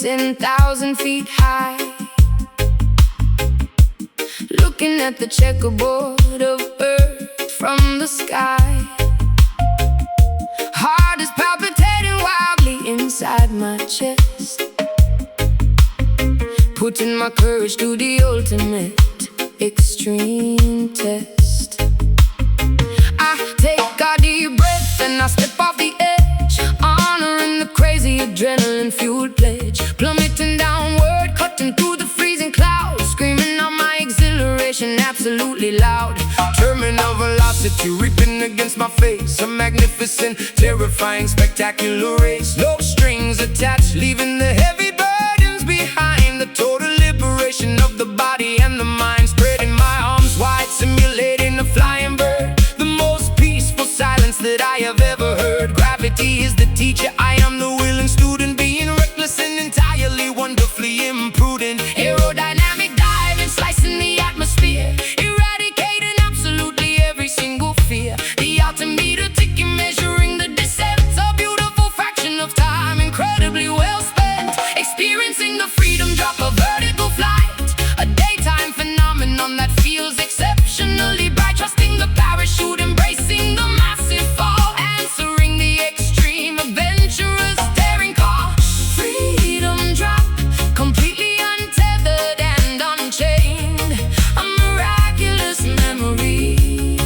10,000 feet high, looking at the checkerboard of earth from the sky. Heart is palpitating wildly inside my chest, putting my courage to the ultimate extreme test. I take a deep breath and I step off the edge, honoring the crazy adrenaline-fueled pledge. Plummeting downward, cutting through the freezing clouds, screaming out my exhilaration absolutely loud. Terminal velocity ripping against my face, a magnificent, terrifying, spectacular race. No strings attached, leaving the heavy burdens behind. The total liberation of the body and the mind, spreading my arms wide, simulating a flying bird. The most peaceful silence that I have ever heard. Gravity is the teacher, I am the willing student, being reckless and entirely wonderfully imprudent. Aerodynamic diving, slicing the atmosphere, eradicating absolutely every single fear. The altimeter ticking, measuring the descent, a beautiful fraction of time, incredibly well spent. Experiencing the freedom drop, a vertical flight, a daytime phenomenon that feels exceptionally bright. Trusting the parachute, embracing the massive fall, answering the extreme, adventurous, daring call. Freedom drop, completely untethered and unchained, a miraculous memory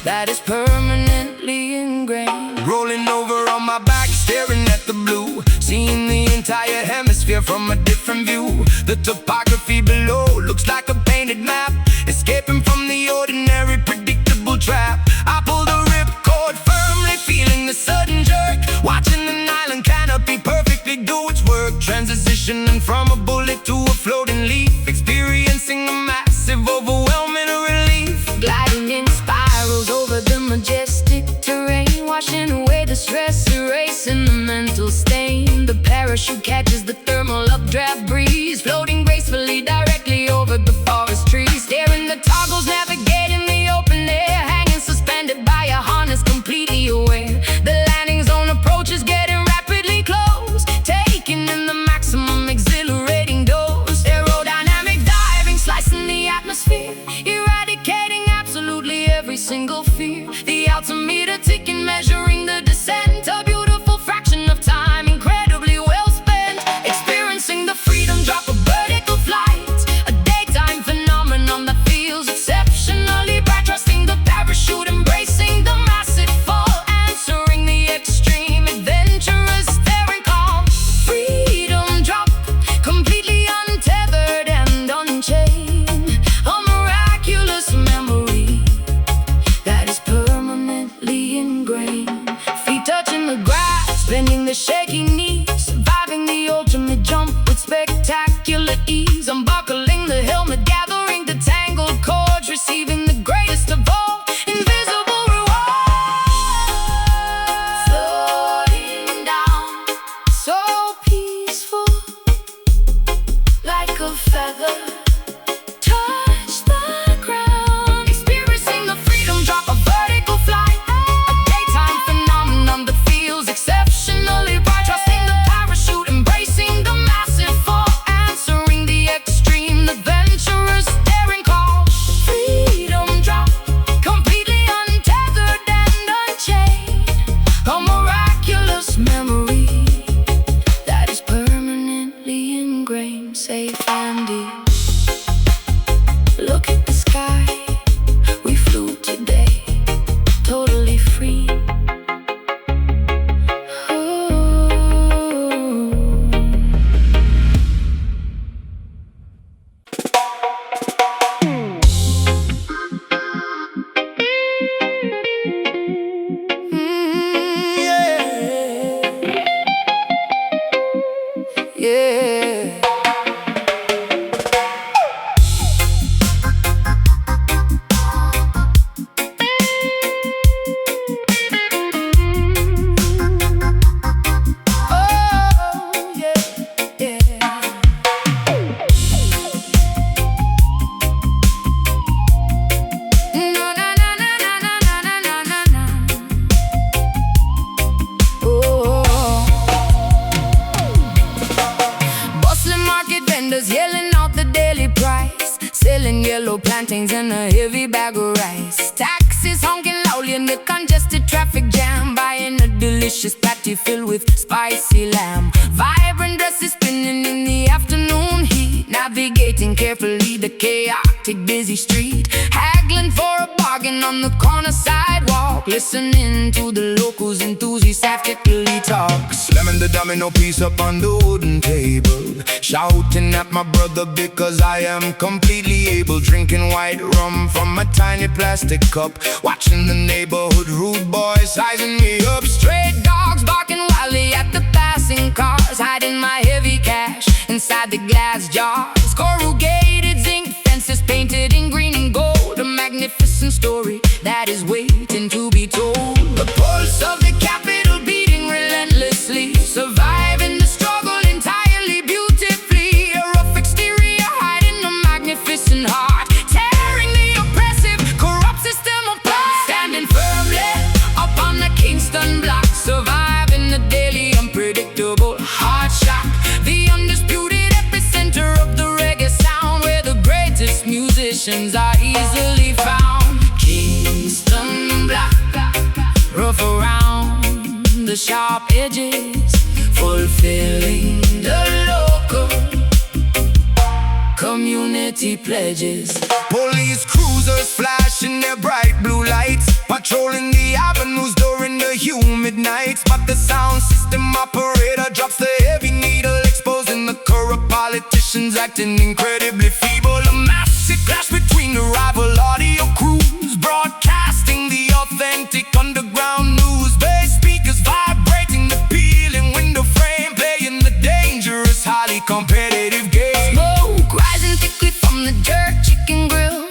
that is permanently ingrained. Rolling over on my back, staring at the blue, seeing the entire hemisphere from a different view. The topography below looks like a painted map, escaping from the ordinary, predictable trap. I pull the ripcord firmly, feeling the sudden jerk, watching the island canopy perfectly do its work. Transitioning from a bullet to a floating leaf, experiencing a massive, overwhelming relief. Gliding in spirals over the majestic terrain, washing away the stress, erasing the mental stain. The parachute catches the thermal updraft breeze, floating gracefully directly over the forest trees. Staring the toggles, navigating the open air, hanging suspended by a harness, completely aware. The landing zone approaches, getting rapidly close, taking in the maximum exhilarating dose. Aerodynamic diving, slicing the atmosphere, eradicating absolutely every single fear. The altimeter ticking, measuring the descent, a beautiful fraction of time, incredibly well spent. Experiencing the freedom drop, a vertical flight, a daytime phenomenon that feels exceptionally bright. Trusting the parachute, embracing the massive fall, answering the extreme, adventurous, daring call. Freedom drop, completely untethered and unchained, a miraculous memory that is permanently ingrained. Feet touching the grass, bending the shaking knees, surviving the ultimate jump with spectacular ease. Unbuckling the helmet, gathering the tangled cords, receiving the greatest of all, invisible reward. Floating down, so peaceful, like a feather, touch the ground. Experiencing the freedom drop, a vertical flight, a daytime phenomenon that feels exceptionally bright. Trusting the parachute, embracing the massive fall, answering the extreme, adventurous, daring call. Freedom drop, completely untethered and unchained, a miraculous memory that is permanently ingrained. Safe and deep, look at the sky, we flew today, totally free. Yeah. vendors yelling out the daily price, selling yellow plantains and a heavy bag of rice. Taxis honking loudly in the congested traffic jam, buying a delicious patty filled with spicy lamb. Vibrant dresses spinning in the afternoon heat, navigating carefully the chaotic busy street, haggling for a bargain on the corner sidewalk, listening to the locals enthusiastically talk. Slamming the domino piece up on the wooden table, shouting at my brother because I am completely able, drinking white rum from a tiny plastic cup, watching the neighborhood rude boys sizing me up. Stray dogs barking wildly at the passing cars, hiding my heavy cash inside the glass jars. Corrugated zinc fences painted in green and gold, a magnificent story that is waiting to be told. The pulse of the capital beating relentlessly, surviving the struggle entirely beautifully. A rough exterior hiding a magnificent heart, tearing the oppressive, corrupt system apart. Standing firmly up on the Kingston block, surviving the daily unpredictable hard shock. The undisputed epicenter of the reggae sound, where the greatest musicians are easily found. Kingston block, rough around the sharp edges, fulfilling the local community pledges. Police cruisers flashing their bright blue lights, patrolling the avenues during the humid nights. But the sound system operator drops the heavy needle, exposing the corrupt politicians acting incredibly feeble. A massive clash between the rival audio crews, broadcasting the authentic underground news. Bass speakers vibrating the peeling window frame, playing the dangerous, highly competitive game. Smoke rising thickly from the jerk chicken grill,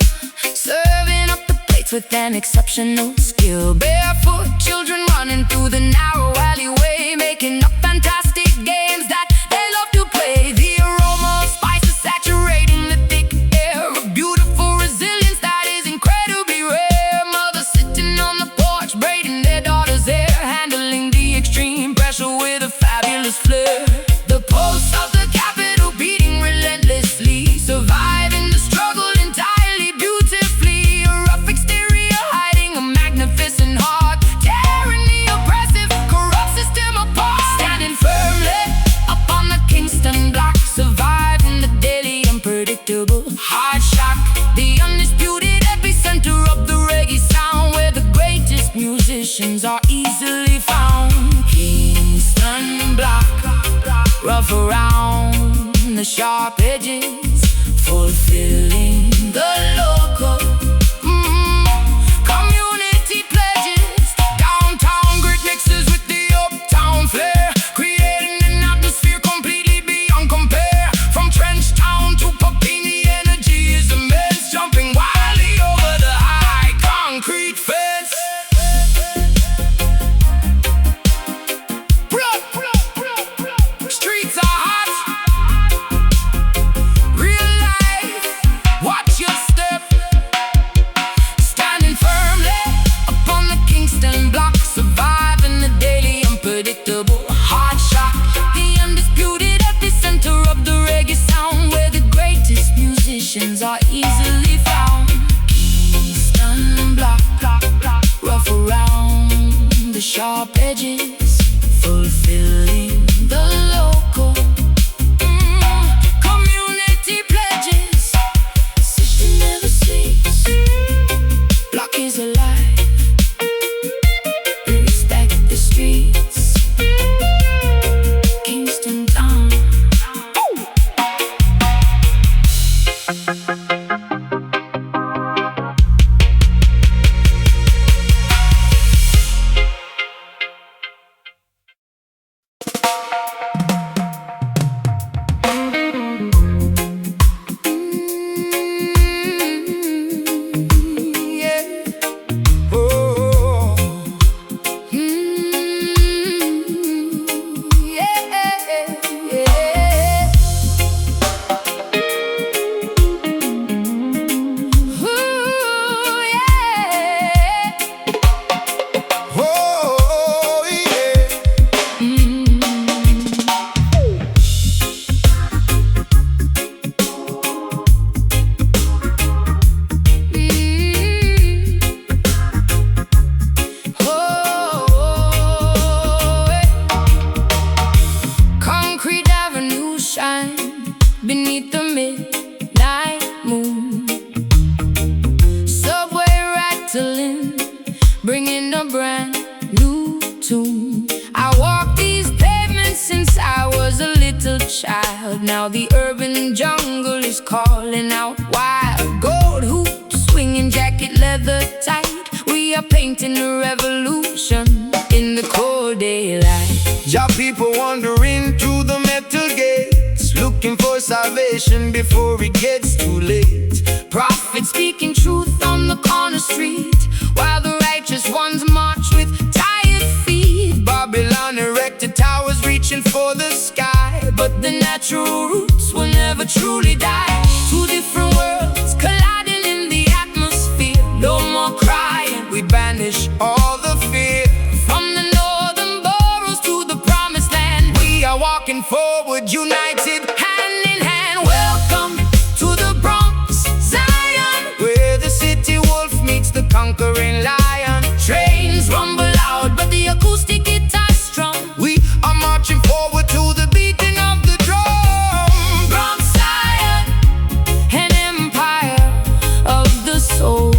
serving up the plates with an exceptional skill. Barefoot children running through the narrow alleyway, making up fantastic games that they love to play. The aroma of spices saturating the thick air, a beautiful resilience that is incredibly rare. Mothers sitting on the porch, braiding their daughters' hair, handling the extreme pressure with a fabulous flair. The pulse of the capital beating relentlessly, surviving the struggle entirely beautifully. A rough exterior hiding a magnificent heart, tearing the oppressive, corrupt system apart. Standing firmly up on the Kingston block, surviving the daily unpredictable hard shock. The undisputed epicenter of the reggae sound, where the greatest musicians are easily found. Kingston block, rough around the sharp edges, fulfilling the local community pledges. Downtown grit mixes with the uptown flair, creating an atmosphere completely beyond compare. From Trench Town to Puppy, the energy is immense, jumping wildly over the high concrete fence. Streets are hot, real life, watch your step. beneath the midnight moon. Subway rattling, bringing a brand new tune. I walked these pavements since I was a little child. Now the urban jungle is calling out. Wild gold hoops, swinging jacket, leather tight. We are painting a revolution in the cold daylight. Ja people wandering through the metal gates, looking for salvation before it gets too late. Prophets speaking truth on the corner street, while the righteous ones march with tired feet. Babylon erected towers reaching for the sky, but the natural roots will never truly die. Two different worlds colliding in the atmosphere. No more crying, we banish all the fear. From the northern boroughs to the promised land, we are walking forward, united, hand in hand. Welcome to the Bronx, Zion, where the city wolf meets the conquering lion. Trains rumble loud, but the acoustic guitar's strong. We are marching forward to the beating of the drum. Bronx, Zion, an empire of the soul,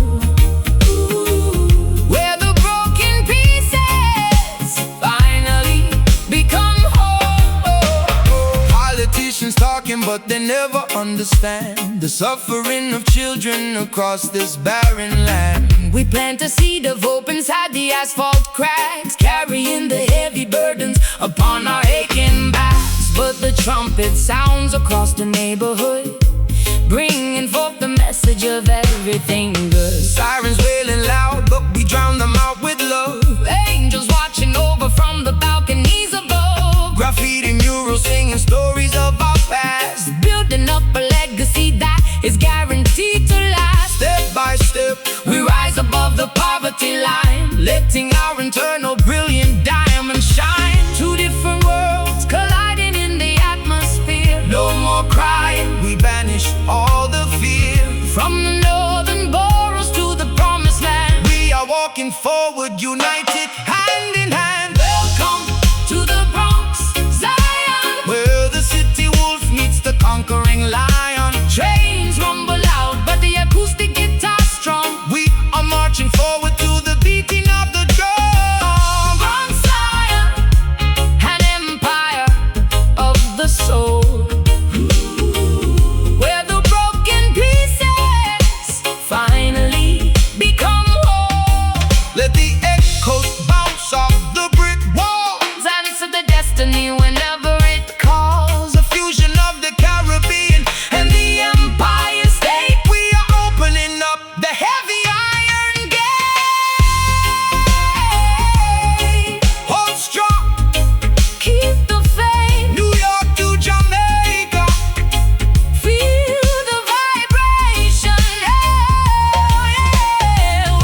where the broken pieces finally become whole. Politicians talking, but they never understand the suffering of children across this barren land. We plant a seed of hope inside the asphalt cracks, carrying the heavy burdens upon our aching backs. But the trumpet sounds across the neighborhood, bringing forth the message of everything good. Sirens wailing loud, but we drown them out with love. Angels watching over from the balconies above. Graffiti murals singing stories of our past, Building up a legacy that is guaranteed to last. step by step. We rise above the poverty line, letting our internal brilliant diamond shine. Two different worlds colliding in the atmosphere. No more crying, we banish all the fear. From the northern boroughs to the promised land, We are walking forward, united, hand in hand. welcome to the Bronx, Zion, Where the city wolf meets the conquering lion. trains rumble loud, but the acoustic guitar's strong. We are marching forward to the beating of the drum. Bronx, Zion, an empire of the soul, where the broken pieces finally become whole. Let the echoes bounce off the brick walls. Answer the destiny whenever it calls. A fusion of the Caribbean and the Empire State. We are opening up the heavy iron gate. Hold strong, Keep the faith, New York to Jamaica. feel the vibration.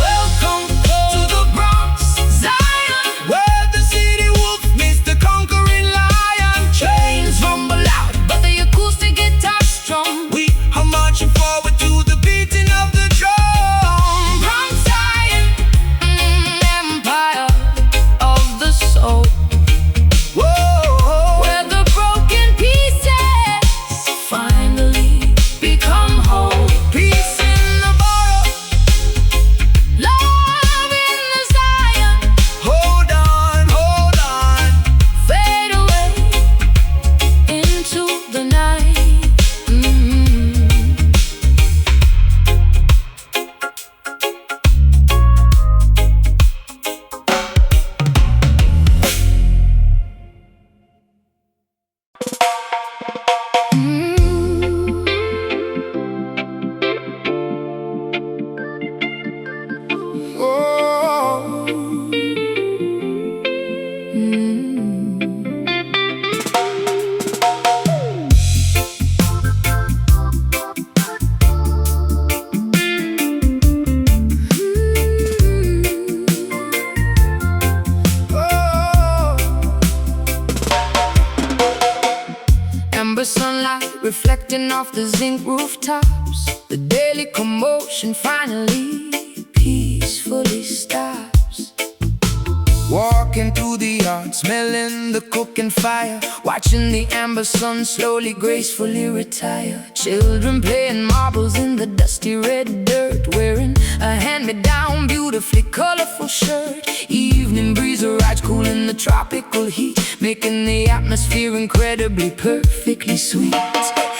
Welcome to the Bronx, Zion, Where the city wolf meets the conquering lion. trains rumble loud, but the acoustic guitar's strong. We are marching forward to the beating of the drum. Bronx, Zion, empire of the soul, Whoa, where the broken pieces finally become whole. peace in the borough. Love in the Zion, Hold on, hold on. fade away into the night. Amber sunlight reflecting off the zinc rooftops. The daily commotion finally peacefully stops. Walking through the yard, smelling the cooking fire, watching the amber sun slowly, gracefully retire. Children playing marbles in the dusty red dirt, wearing a hand-me-down, beautifully colorful shirt. Evening breeze arrives, cooling the tropical heat, making the atmosphere incredibly, perfectly sweet.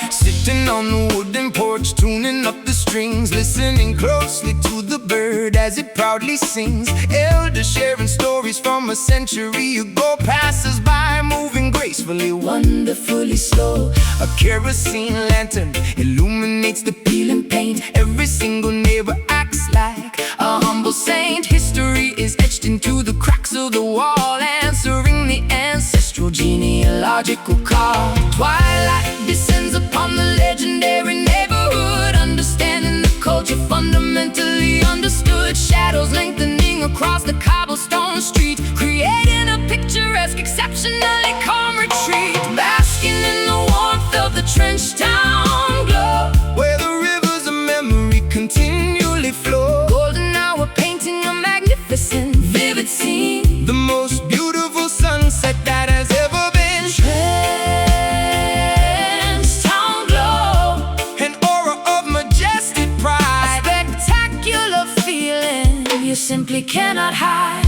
Sitting on the wooden porch, tuning up the strings, listening closely to the bird as it proudly sings. Elders sharing stories from a century ago, passers by moving gracefully, wonderfully slow. A kerosene lantern illuminates the peeling paint. Every single neighbor acts like a humble saint. History is etched into the cracks of the wall, answering the ancestral genealogical call. Twilight descends upon the legendary neighborhood, understanding the culture fundamentally understood. Shadows lengthening across the cobblestone street, creating a picturesque, exceptionally calm retreat. Basking in the warmth of the trench town glow, where the rivers of memory continually flow. Golden hour painting a magnificent, vivid scene, the most beautiful sunset that has ever been. Trench town glow, an aura of majestic pride, a spectacular feeling you simply cannot hide.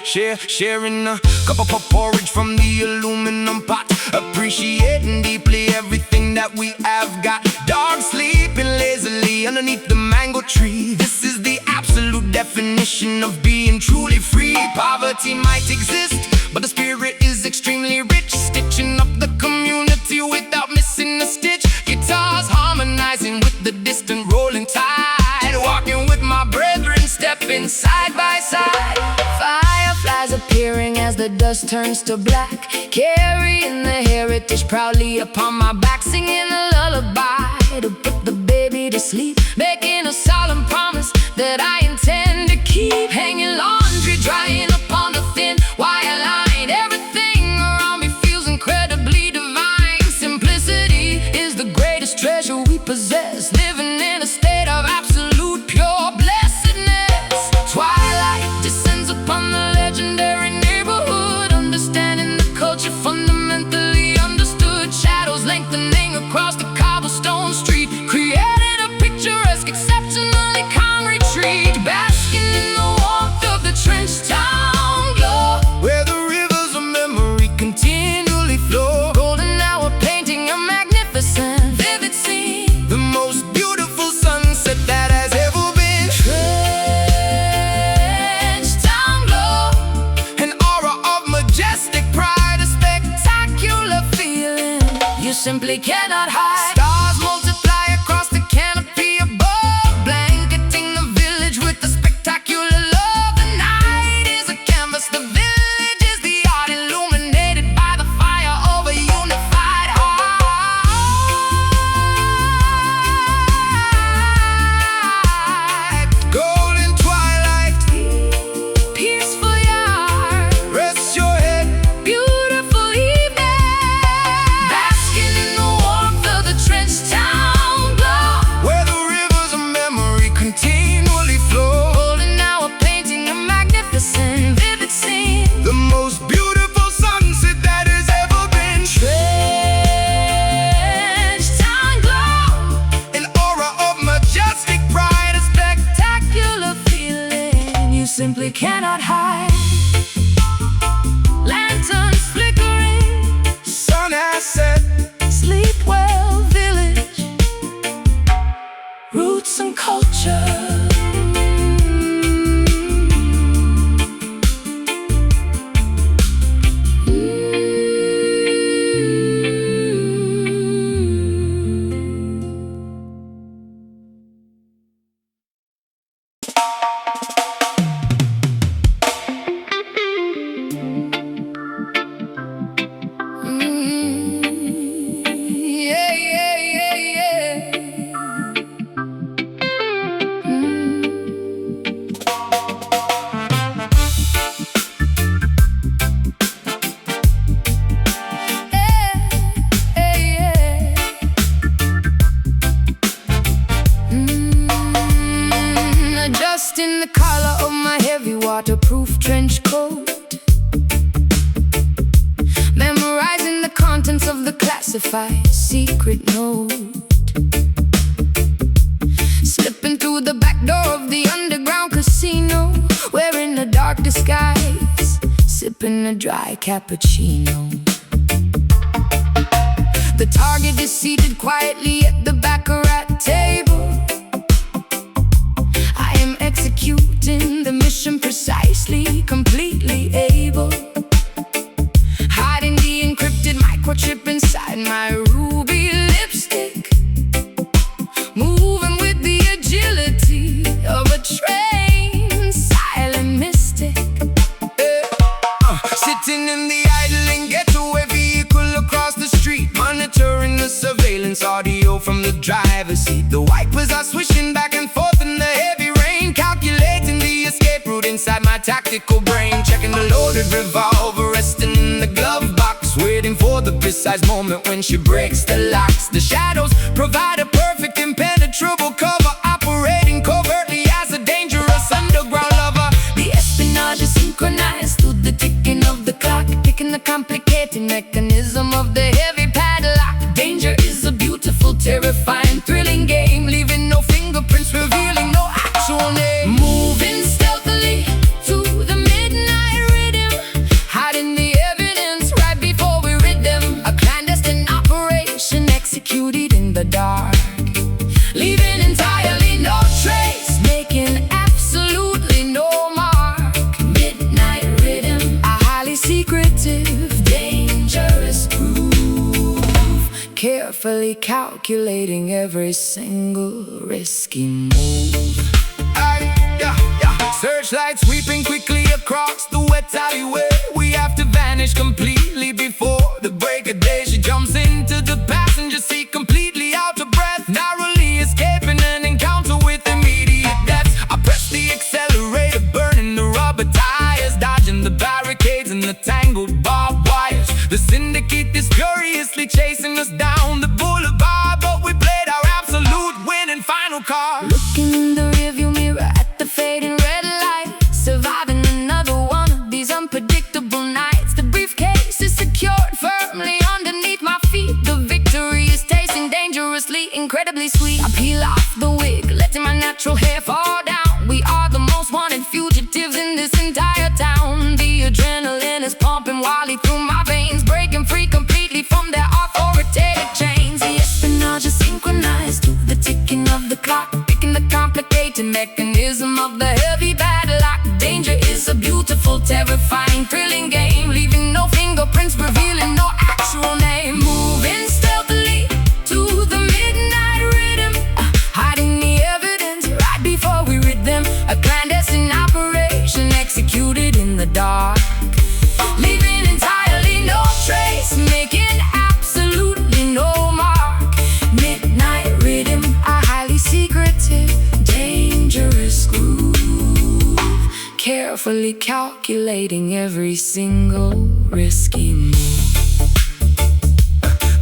Sharing a cup of porridge from the aluminum pot, appreciating deeply everything that we have got. Dogs sleeping lazily underneath the mango tree. This is the absolute definition of being truly free. Poverty might exist, but the spirit is extremely rich, stitching up the community without missing a stitch. Guitars harmonizing with the distant rolling tide, walking with my brethren, stepping side by side. Fireflies appearing as the dust turns to black, carrying the heritage proudly upon my back, singing a lullaby to put the baby to sleep, making a solemn promise that I intend to keep. Hanging laundry, drying upon the thin wire line, everything around me feels incredibly divine. Simplicity is the greatest treasure we possess, living in a state of absolute pure blessedness. Twilight descends upon the legendary neighborhood, understanding the culture fundamentally understood. Shadows lengthening across the cobblestone street, created a picturesque, exceptionally calm retreat. Basking in the warmth of the trench town glow, where the rivers of memory continually flow. Golden hour painting a magnificent, vivid scene, the most beautiful sunset that has ever been. Trench town glow, an aura of majestic pride, a spectacular feeling you simply cannot hide. Stars multiply across the canopy above, blanketing the village with a spectacular love. The night is a canvas, the village is the art, illuminated by the fire of a unified heart. Golden twilight, peaceful yard, rest your head, beautiful evening. Basking in the warmth of the trench town glow, where the rivers of memory continually flow. Golden hour painting a magnificent, vivid scene, the most beautiful sunset that has ever been. Trench town glow, an aura of majestic pride, a spectacular feeling you simply cannot hide. Lanterns flickering, sun has set, sleep well village, roots and culture. classified secret note. Slipping through the back door of the underground casino, wearing a dark disguise, sipping a dry cappuccino. The target is seated quietly at the baccarat table. I am executing the mission precisely, completely able. Hiding the encrypted microchip inside my ruby lipstick. Moving with the agility of a trained silent mystic. Sitting in the idling getaway vehicle across the street, monitoring the surveillance audio from the driver's seat. The wipers are swishing back and forth in the heavy rain, calculating the escape route inside my tactical brain. Checking the loaded revolver resting in the glove box, waiting for the precise moment when she breaks the locks. The shadows provide a perfect impenetrable cover, operating covertly as a dangerous underground lover. The espionage is synchronized to the ticking of the clock, picking the complicated mechanism of the heavy padlock. Danger is a beautiful, terrifying, thrilling game, leaving no fingerprints, revealing no actual name. Moving stealthily to the midnight rhythm, hiding the evidence right before we rid them. A clandestine operation executed in the dark, leaving entirely no trace, making absolutely no mark. Midnight rhythm, a highly secretive, dangerous groove, carefully calculating every single risky move. Searchlight sweeping quickly across the wet alleyway. We have to vanish completely before the break of day. She jumps into the passenger seat, completely out of breath, narrowly escaping an encounter with immediate death. I press the accelerator, burning the rubber tires, dodging the barricades and the tangled barbed wires. The syndicate is furiously chasing us down the boulevard, but we played our absolute winning final card. Looking in the rearview mirror at the fading red light, surviving another one of these unpredictable nights. The briefcase is secured firmly underneath my feet. The victory is tasting dangerously, incredibly sweet. I peel off the wig, letting my natural hair fall down. We are the most wanted fugitives in this entire town. The adrenaline is pumping wildly through my veins, breaking free completely from their authoritative chains. The espionage is synchronized to the ticking of the clock, picking the complicated mechanism of the heavy padlock. Danger is a beautiful, terrifying, thrilling game, leaving no fingerprints, revealing no actual name. Moving stealthily to the midnight rhythm, hiding the evidence right before we rid them. A clandestine operation executed in the dark, leaving entirely no trace, making absolutely no mark. Midnight rhythm, a highly secretive, dangerous groove, carefully calculating every single risky move.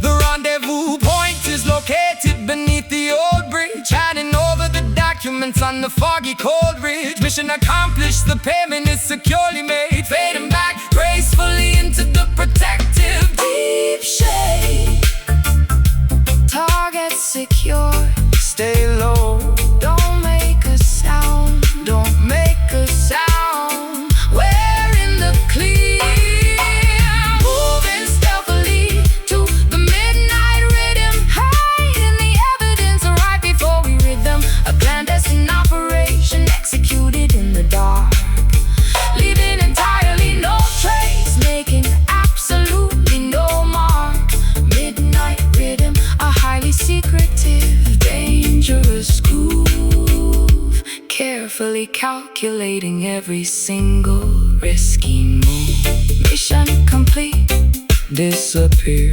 The rendezvous point is located beneath the old bridge, hiding over the documents on the foggy cold ridge. Mission accomplished, the payment is securely made, fading back gracefully into the protective deep shade. Target secure, stay low, don't make a sound, don't make a sound. We're in the clear, moving stealthily to the midnight rhythm, hiding the evidence right before we rid them. A clandestine operation executed in the dark, leaving entirely no trace, making absolutely no mark. Midnight rhythm, a highly secretive, dangerous groove, carefully calculating every single risky move. Mission complete, disappear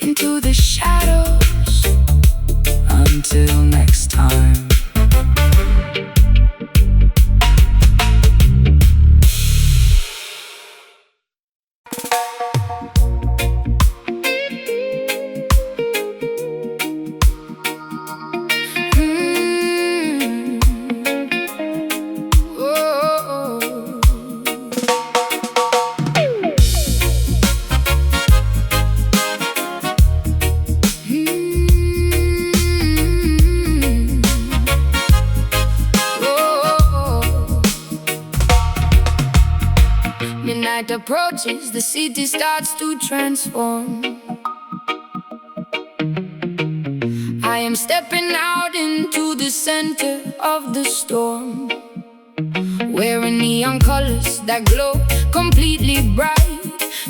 into the shadows. Until next time. approaches, the city starts to transform. I am stepping out into the center of the storm, wearing neon colors that glow completely bright,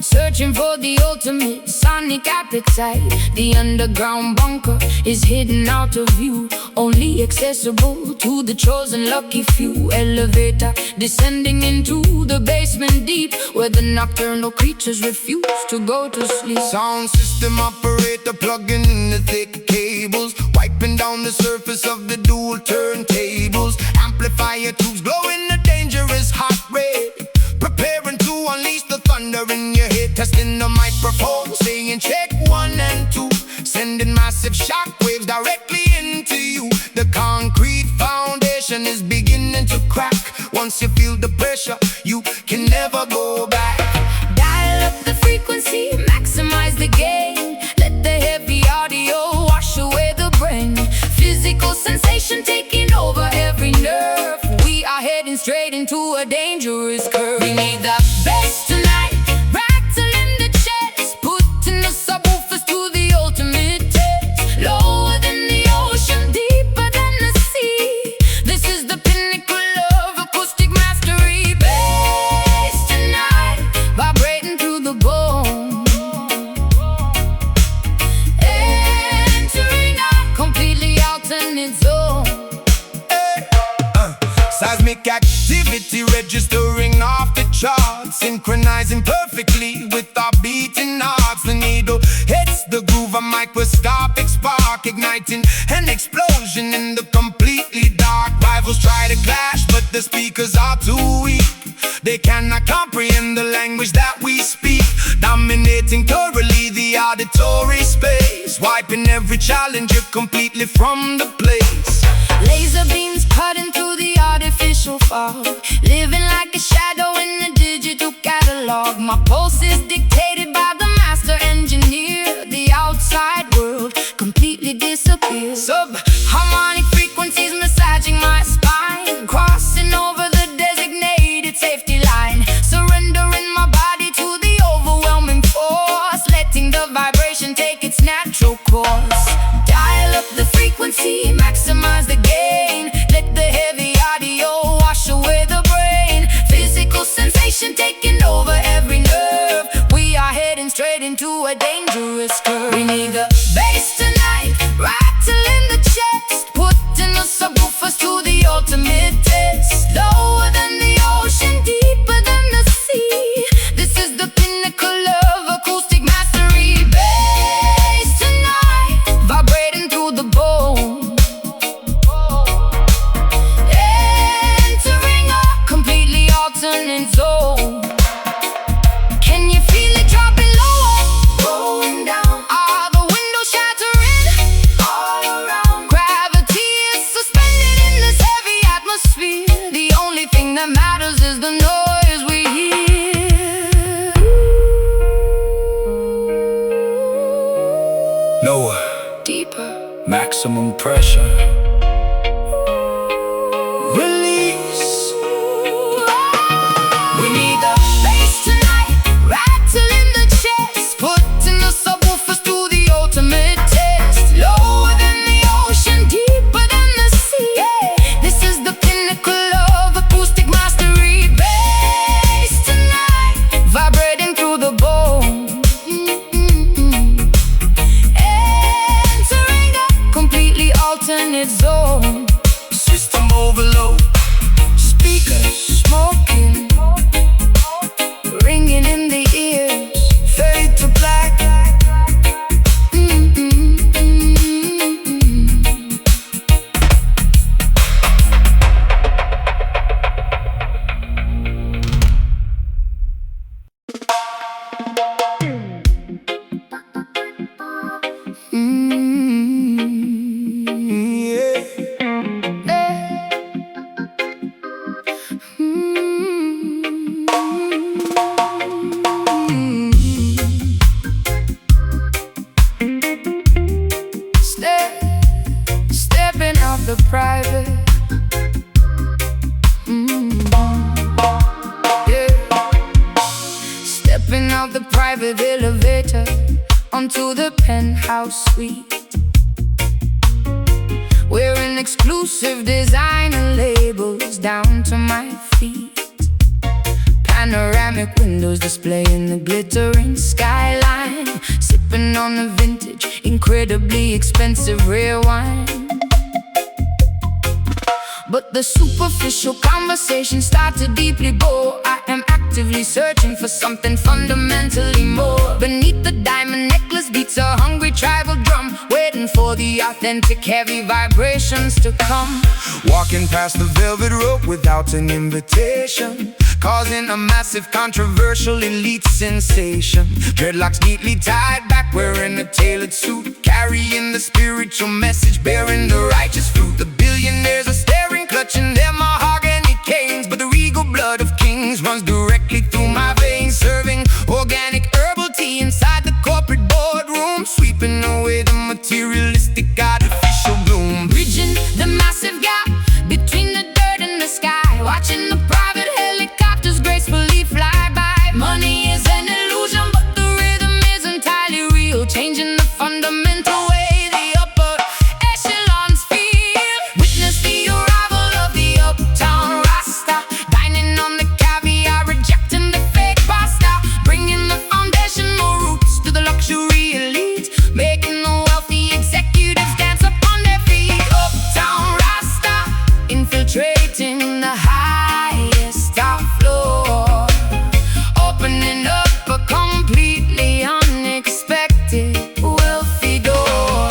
searching for the ultimate sonic appetite. The underground bunker is hidden out of view, only accessible to the chosen lucky few. Elevator descending into the basement deep, where the nocturnal creatures refuse to go to sleep. Sound system operator plugging in the thick cables, wiping down the surface of the dual turntables. Amplifier tubes glowing a dangerous hot red, preparing to unleash the thunder in your head. Testing the microphone, saying check 1 and 2, sending massive shock waves directly into you. The concrete foundation is beginning to crack. Once you feel the pressure, you can never go back. Dial up the frequency, maximize the gain. Let the heavy audio wash away the brain. Physical sensation taking over every nerve. We are heading straight into a dangerous curve. We need the best tonight, rattling the chest, putting the subwoofers to the ultimate test. Lower than the ocean, deeper than the sea, this is the pinnacle of acoustic mastery. Bass tonight, vibrating through the bone, entering a completely alternate zone. Seismic activity registering off the charts, synchronizing perfectly with our beating hearts. The needle hits the groove, a microscopic spark igniting an explosion in the completely dark. Rivals try to clash, but the speakers are too weak. They cannot comprehend the language that we speak, dominating thoroughly the auditory space, wiping every challenger completely from the place. Laser beams cutting through the artificial fog, living like a shadow in the digital catalog. My pulse is dictated by the master engineer. The outside world completely disappears. Sub-harmonic frequencies massaging my spine, crossing over the designated safety line, surrendering my body to the overwhelming force, letting the vibration take its natural course. Dial up the frequency, maximize the gain. Let the heavy audio wash away the brain. Physical sensation taking over every nerve. We are heading straight into a dangerous curve. We need the bass tonight, rattling the chest, putting the subwoofers to the ultimate test. Lower than the ocean, deeper than the sea, this is the pinnacle of acoustic mastery. Bass tonight, vibrating through the bone, entering a completely alternate zone. Can you feel it dropping lower, rolling down? Are the windows shattering all around? Gravity is suspended in this heavy atmosphere. The only thing that matters is the noise we hear. Lower, Deeper, maximum pressure, release. we need the bass tonight, rattling the chest, putting the subwoofers to the ultimate test. Lower than the ocean, deeper than the sea, this is the pinnacle of acoustic mastery. Bass tonight, vibrating through the bone, entering a completely alternate zone. System overload, Speakers smoking, ringing in the ears, fade to black. Stepping out the private. Yeah. house suite. Wearing exclusive designer labels down to my feet. Panoramic windows displaying the glittering skyline. Sipping on the vintage, incredibly expensive rare wine. But the superficial conversations start to deeply bore. I am actively searching for something fundamentally more. Beneath the diamond necklace beats a hungry tribal drum, waiting for the authentic heavy vibrations to come. Walking past the velvet rope without an invitation, causing a massive controversial elite sensation. Dreadlocks neatly tied back, wearing a tailored suit, carrying the spiritual message, bearing the righteous fruit. The billionaires are staring, clutching their mahogany canes, but the regal blood of kings runs directly through my veins. Serving organic herbal tea inside the corporate boardroom, sweeping away the materialistic artificial bloom. Bridging the massive gap between the dirt and the sky, watching the private helicopters gracefully fly by. Money is an illusion, but the rhythm is entirely real, changing the fundamental way the upper echelons feel. Witness the arrival of the uptown Rasta, dining on the caviar, rejecting the fake pasta, bringing the foundational roots to the luxury elite, making the wealthy executives dance upon their feet. Uptown Rasta, infiltrating the highest top floor, opening up a completely unexpected wealthy door.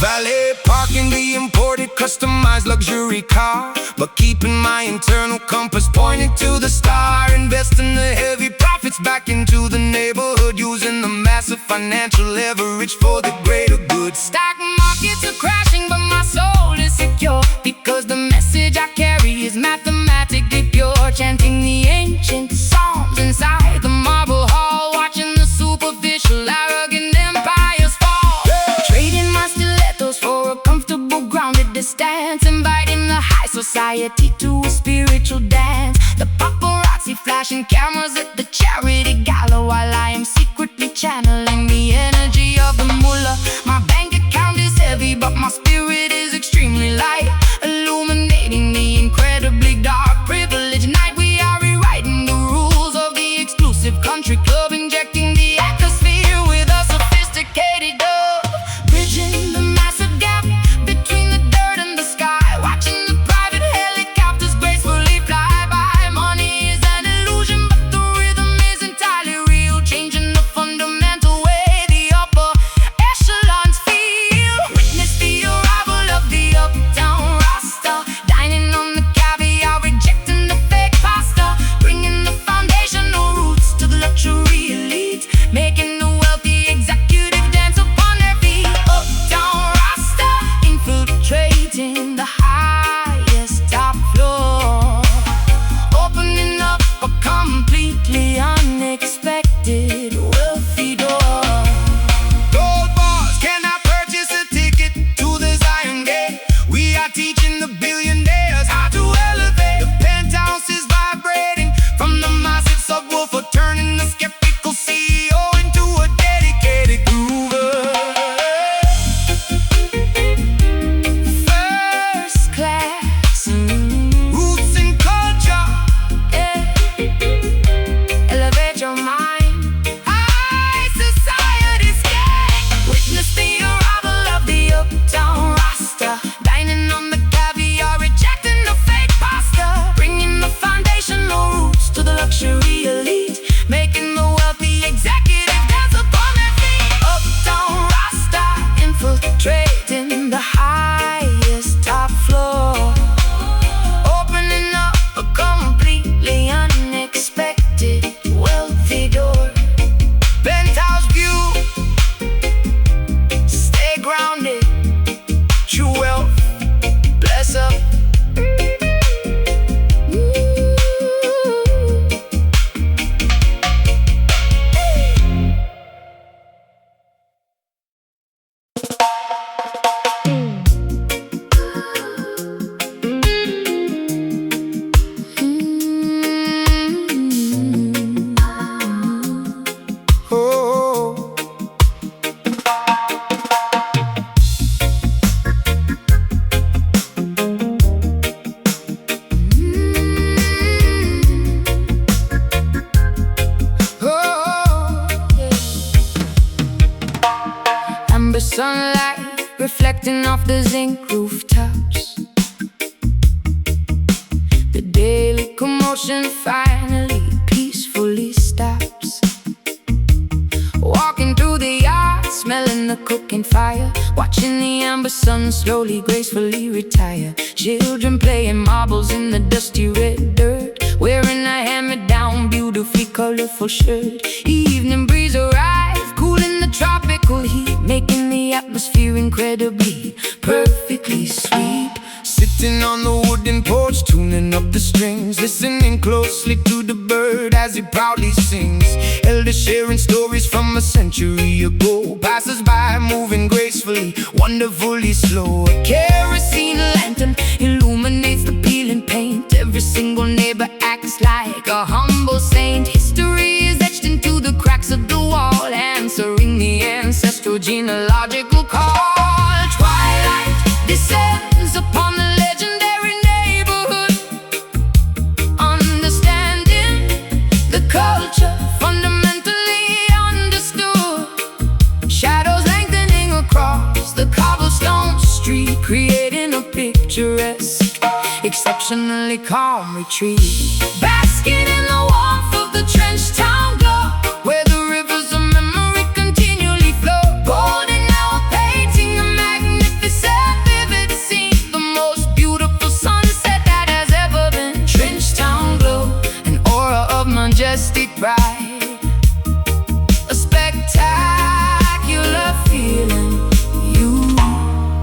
Valet parking the imported customized luxury car, but keeping my internal compass pointed to the star. Investing the heavy profits back into the neighborhood, using the massive financial leverage for the greater good. Stock markets are crashing, but my soul is secure, because the message I carry is mathematically pure. Chanting the ancient psalms inside the marble hall, watching the superficial arrogant empires fall. Trading my stilettos for a comfortable grounded distance, inviting the high society to a spiritual dance. The paparazzi flashing cameras at the charity gala, while I am secretly channeling the energy of the mullah. My bank account is heavy, but my spirit is extremely light, illuminating the incredibly dark privileged night. We are rewriting the rules of the exclusive country club, injecting the atmosphere with a sophisticated dub. Bridging the massive gap between the dirt and the sky, watching the private helicopters gracefully fly by. Money is an illusion, but the rhythm is entirely real, changing the fundamental way amber sunlight reflecting off the zinc rooftops. The daily commotion finally peacefully stops. Walking through the yard, smelling the cooking fire, watching the amber sun slowly, gracefully retire. Children playing marbles in the dusty red dirt, wearing a hand-me-down, beautifully colorful shirt. Evening breeze arrives, cooling the tropical heat, making the atmosphere incredibly, perfectly sweet. Sitting on the wooden porch, tuning up the strings, listening closely to the bird as he proudly sings. Elders sharing stories from a century ago, passers by moving gracefully, wonderfully slow. A kerosene lantern illuminates the peeling paint. Every single neighbor acts like a humble saint. History is etched into the cracks of the wall, answering the ancestral genealogical call. Twilight descends upon the legendary neighborhood, understanding the culture fundamentally understood. Shadows lengthening across the cobblestone street, creating a picturesque, exceptionally calm retreat. Basking in the warmth of the trench town glow, where the rivers of memory continually flow. Golden hour painting a magnificent, vivid scene, the most beautiful sunset that has ever been. Trench town glow, an aura of majestic pride, a spectacular feeling you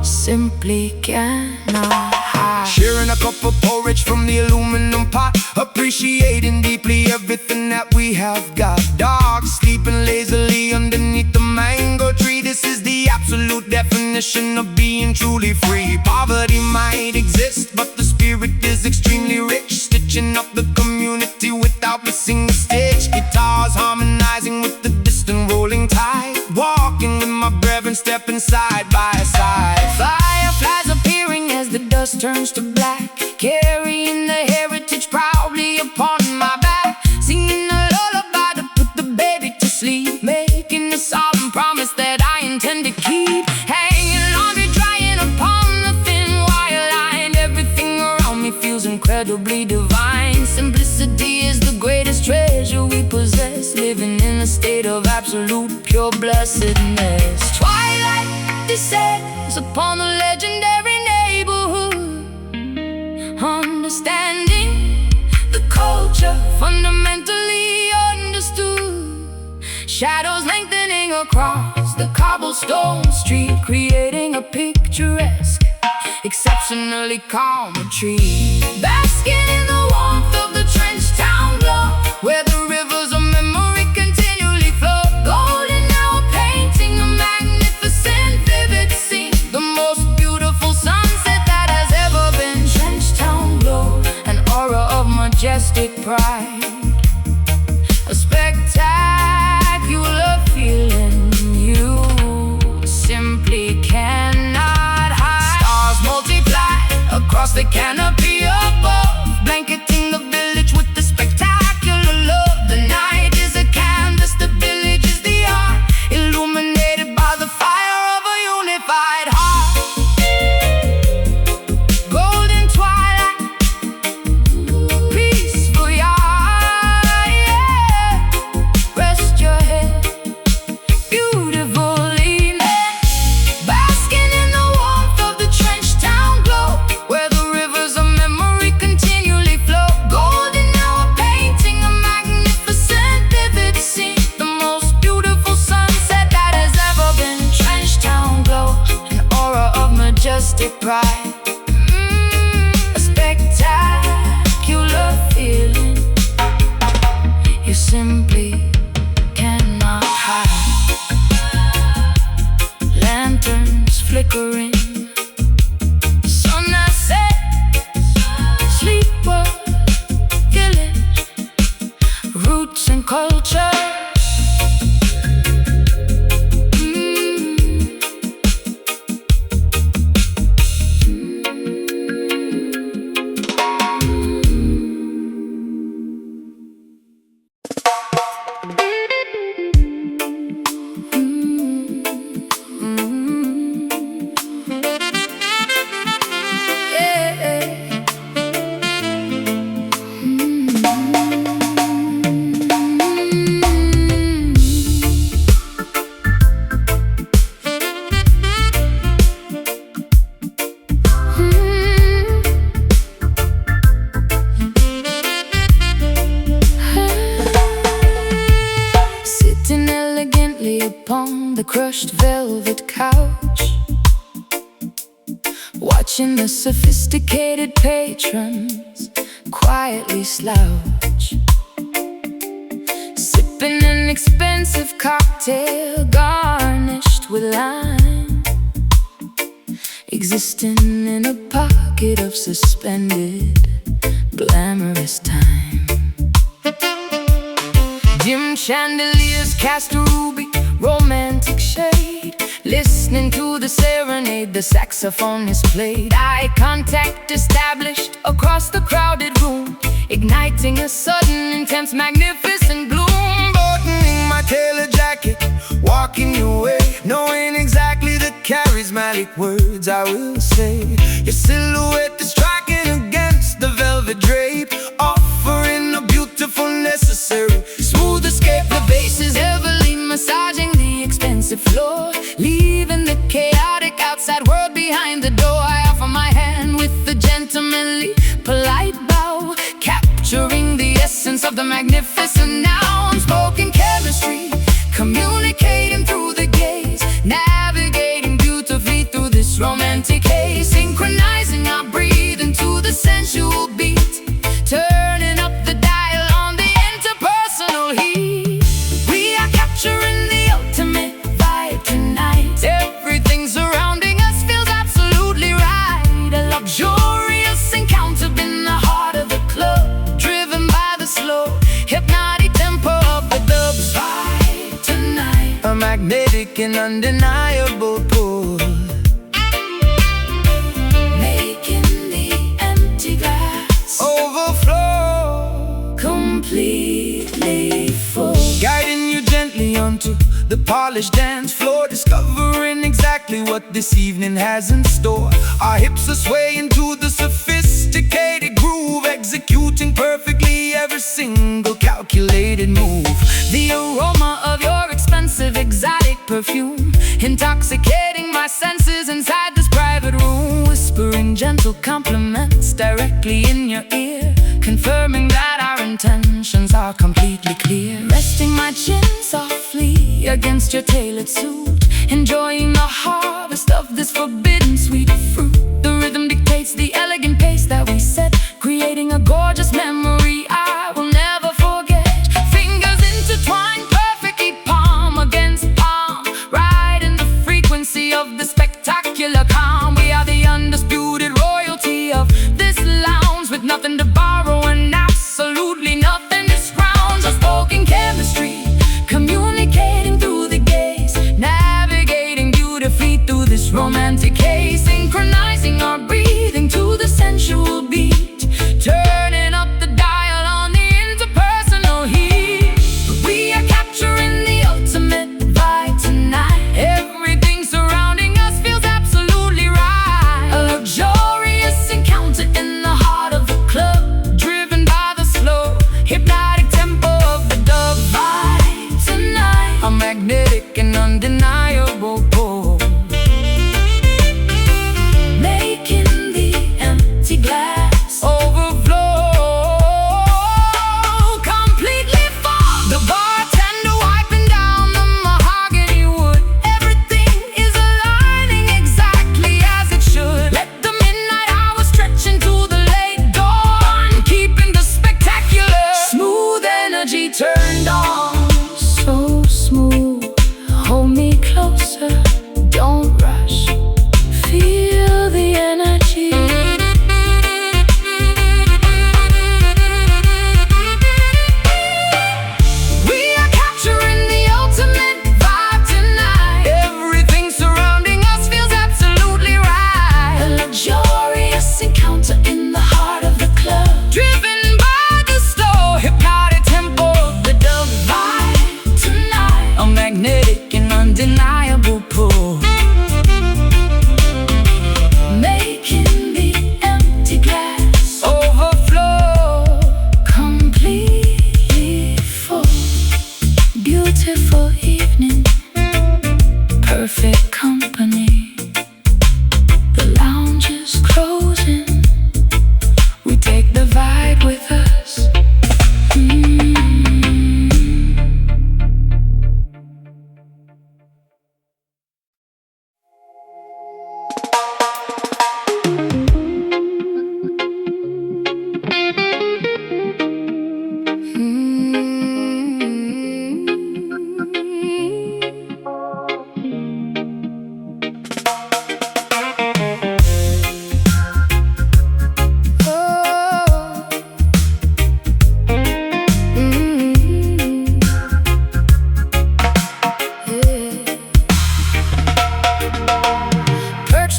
simply cannot hide. Sharing a cup of porridge from the aluminum pot, appreciating deeply everything that we have got. Dogs sleeping lazily underneath the mango tree. This is the absolute definition of being truly free. Poverty might exist, but the spirit is extremely rich, stitching up the community without missing a stitch. Guitars harmonizing with the distant rolling tide, walking with my brethren, stepping side by side. Fireflies appearing as the dust turns to black, carrying the heritage proudly upon my back. Singing a lullaby to put the baby to sleep, making a solemn promise that I intend to keep. Hanging laundry, drying upon the thin wire line, everything around me feels incredibly divine. Simplicity is the greatest treasure we possess, living in a state of absolute pure blessedness. Twilight descends upon the legendary neighborhood, understanding the culture fundamentally understood. Shadows lengthening across the cobblestone street, creating a picturesque, exceptionally calm retreat. Basking in the warmth of the trench town glow, where the rivers of memory continually flow. Golden hour painting a magnificent, vivid scene, the most beautiful sunset that has ever been. Trench town glow, an aura of majestic pride, a spectacular feeling you simply cannot hide. Stars multiply across the canopy above, blanketing the village with the spectacular love. The night is a canvas, the village is the art, illuminated by the fire of a unified heart. Golden twilight, peaceful yard, yeah. Rest your head, beautiful evening. Basking in the warmth of the trench town glow, where the rivers of memory continually flow. Golden hour painting a magnificent, vivid scene, the most beautiful sunset that has ever been. Trench town glow, an aura of majestic pride, a spectacular feeling you simply cannot hide. Lanterns flickering, sun that sets, sleeper village, roots and culture. the crushed velvet couch, watching the sophisticated patrons quietly slouch, sipping an expensive cocktail garnished with lime, existing in a pocket of suspended glamorous time. Dim chandeliers cast a ruby romantic shade, listening to the serenade the saxophone is played. Eye contact established across the crowded room, igniting a sudden intense magnificent gloom. Buttoning my tailor jacket, walking your way, knowing exactly the charismatic words I will say. Your silhouette is striking against the velvet drape, offering a beautiful necessary Smooth escape, the bass is heavily massaging the expensive floor, leaving the chaotic outside world behind the door. I offer my hand with a gentlemanly, polite bow, capturing the essence of the magnificent now. Unspoken chemistry, communicating through the gaze, navigating beautifully through this romantic haze, synchronizing our breathing to the sensual beat, turning up the dial on the interpersonal heat. We are capturing the ultimate vibe tonight. Everything surrounding us feels absolutely right. A luxurious encounter in the heart of the club, driven by the slow, hypnotic tempo of the dubs. Vibe tonight, a magnetic and undeniable pull, making the empty glass overflow, completely full, guiding you gently onto the polished dance floor, discovering exactly what this evening has in store. Our hips are swaying to the sophisticated groove, executing perfectly every single calculated move. the aroma of your expensive exotic perfume, intoxicating my senses inside this private room, whispering gentle compliments directly in your ear, confirming that our intentions are completely clear. Resting my chin softly against your tailored suit, enjoying the harvest of this forbidden sweet fruit. The rhythm dictates the elegant pace that we set, creating a gorgeous memory I will never forget. Fingers intertwined perfectly, palm against palm, right in the frequency of the spectacular calm. We are the undisputed royalty of this lounge, with nothing to borrow and absolutely nothing to scrounge. Unspoken chemistry, communicating through the gaze, navigating beautifully through this romantic haze, synchronizing our breathing to the sensual beat, turning up the dial on the interpersonal heat. We are capturing the ultimate vibe tonight. Everything surrounding us feels absolutely right. A luxurious encounter in the heart of the club, driven by the slow, hypnotic tempo of the dub. Vibe tonight, a magnetic and undeniable pull, making the empty glass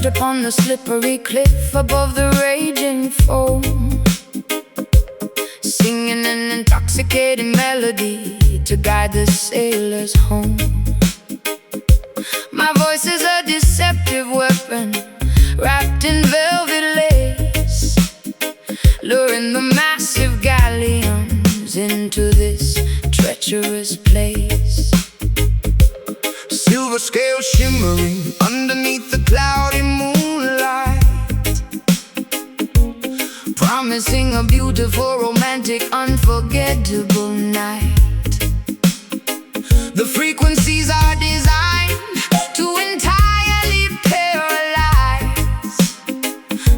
perched upon the slippery cliff above the raging foam, singing an intoxicating melody to guide the sailors home. My voice is a deceptive weapon wrapped in velvet lace, luring the massive galleons into this treacherous place. Silver scales shimmering underneath the cloudy moonlight, promising a beautiful, romantic, unforgettable night. the frequencies are designed To entirely paralyze,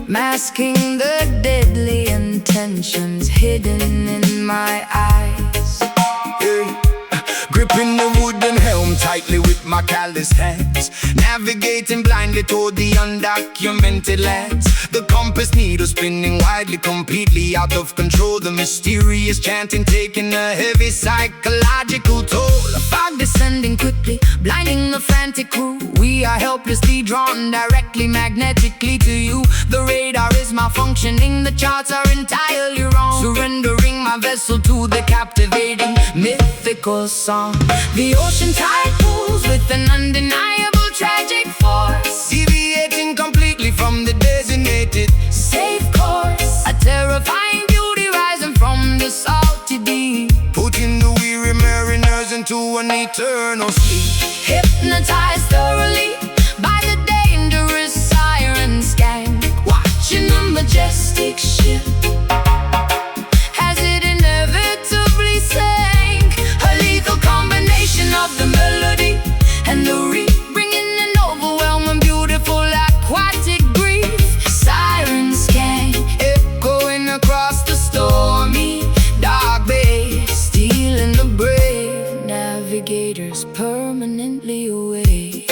masking the deadly intentions hidden in my eyes. yeah. Gripping the wooden helm tightly with my calloused hands, navigating blindly toward the undocumented lands. The compass needle spinning widely, completely out of control. The mysterious chanting taking a heavy psychological toll. A fog descending quickly, blinding the frantic crew. We are helplessly drawn directly magnetically to you. The radar is malfunctioning, the charts are entirely wrong. Surrendering my vessel to the captivating, mythical song. The ocean tide pulls with an undeniable tragic force, Deviating completely from the designated safe course. A terrifying beauty rising from the salty deep, putting the weary mariners into an eternal sleep. hypnotized thoroughly by the dangerous siren scan, watching the majestic ship as it inevitably sank. A lethal combination of the melody and the reef, bringing an overwhelming, beautiful, aquatic grief. Siren scan, Echoing across the stormy, dark bay, stealing the brave navigators permanently away.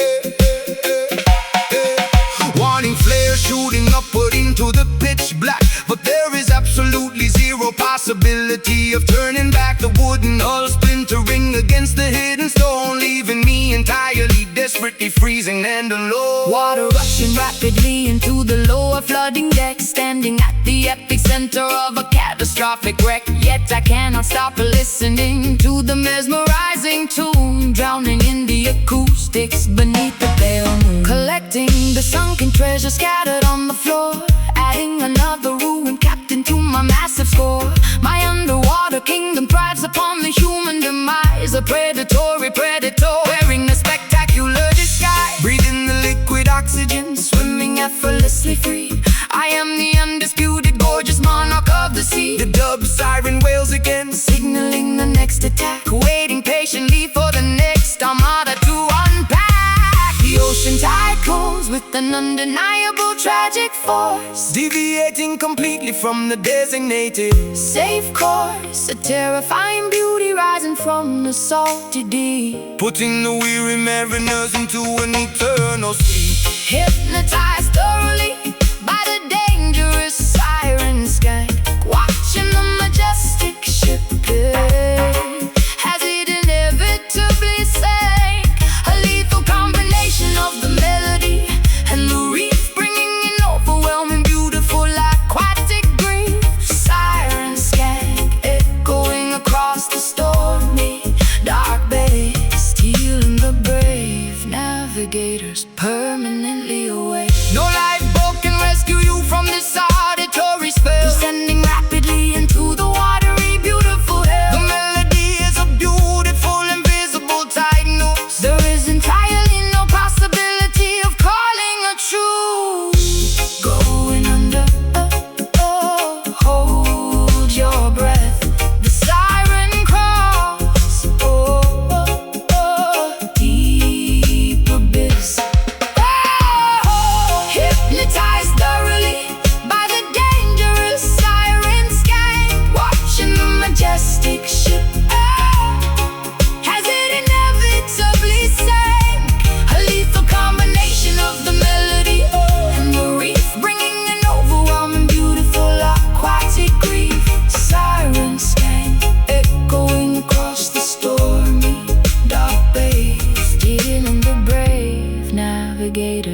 warning flares shooting upward into the pitch black, but there is absolutely zero possibility of turning back. The wooden hull splintering against the hidden stone, leaving me entirely, desperately freezing and alone. Water rushing rapidly into the lower flooding deck, standing at the epicenter of a catastrophic wreck. Yet I cannot stop listening to the mesmerizing tune, drowning in the acoustics beneath the pale moon. Collecting the sunken treasure scattered on the floor, adding another ruined captain to my massive score. My underwater kingdom thrives upon the human demise, a predatory predator wearing a spectacular disguise. Breathing the liquid oxygen, Swimming effortlessly free, I am the undisputed, gorgeous monarch of the sea. the dub siren wails again, Signaling the next attack, waiting patiently for the next armada to unpack. The ocean tide cools with an undeniable tragic force, deviating completely from the designated safe course. A terrifying beauty rising from the salty deep, putting the weary mariners into an eternal sleep. hypnotized thoroughly by the dangerous siren scan, watching the majestic ship as it inevitably sank. A lethal combination of the melody and the reef, bringing an overwhelming, beautiful, aquatic grief. Siren scan, echoing across the stormy, dark bay, stealing the brave navigators permanently away.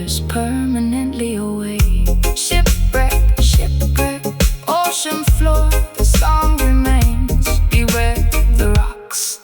years permanently away. Shipwreck, shipwreck, ocean floor, the song remains. Beware the rocks.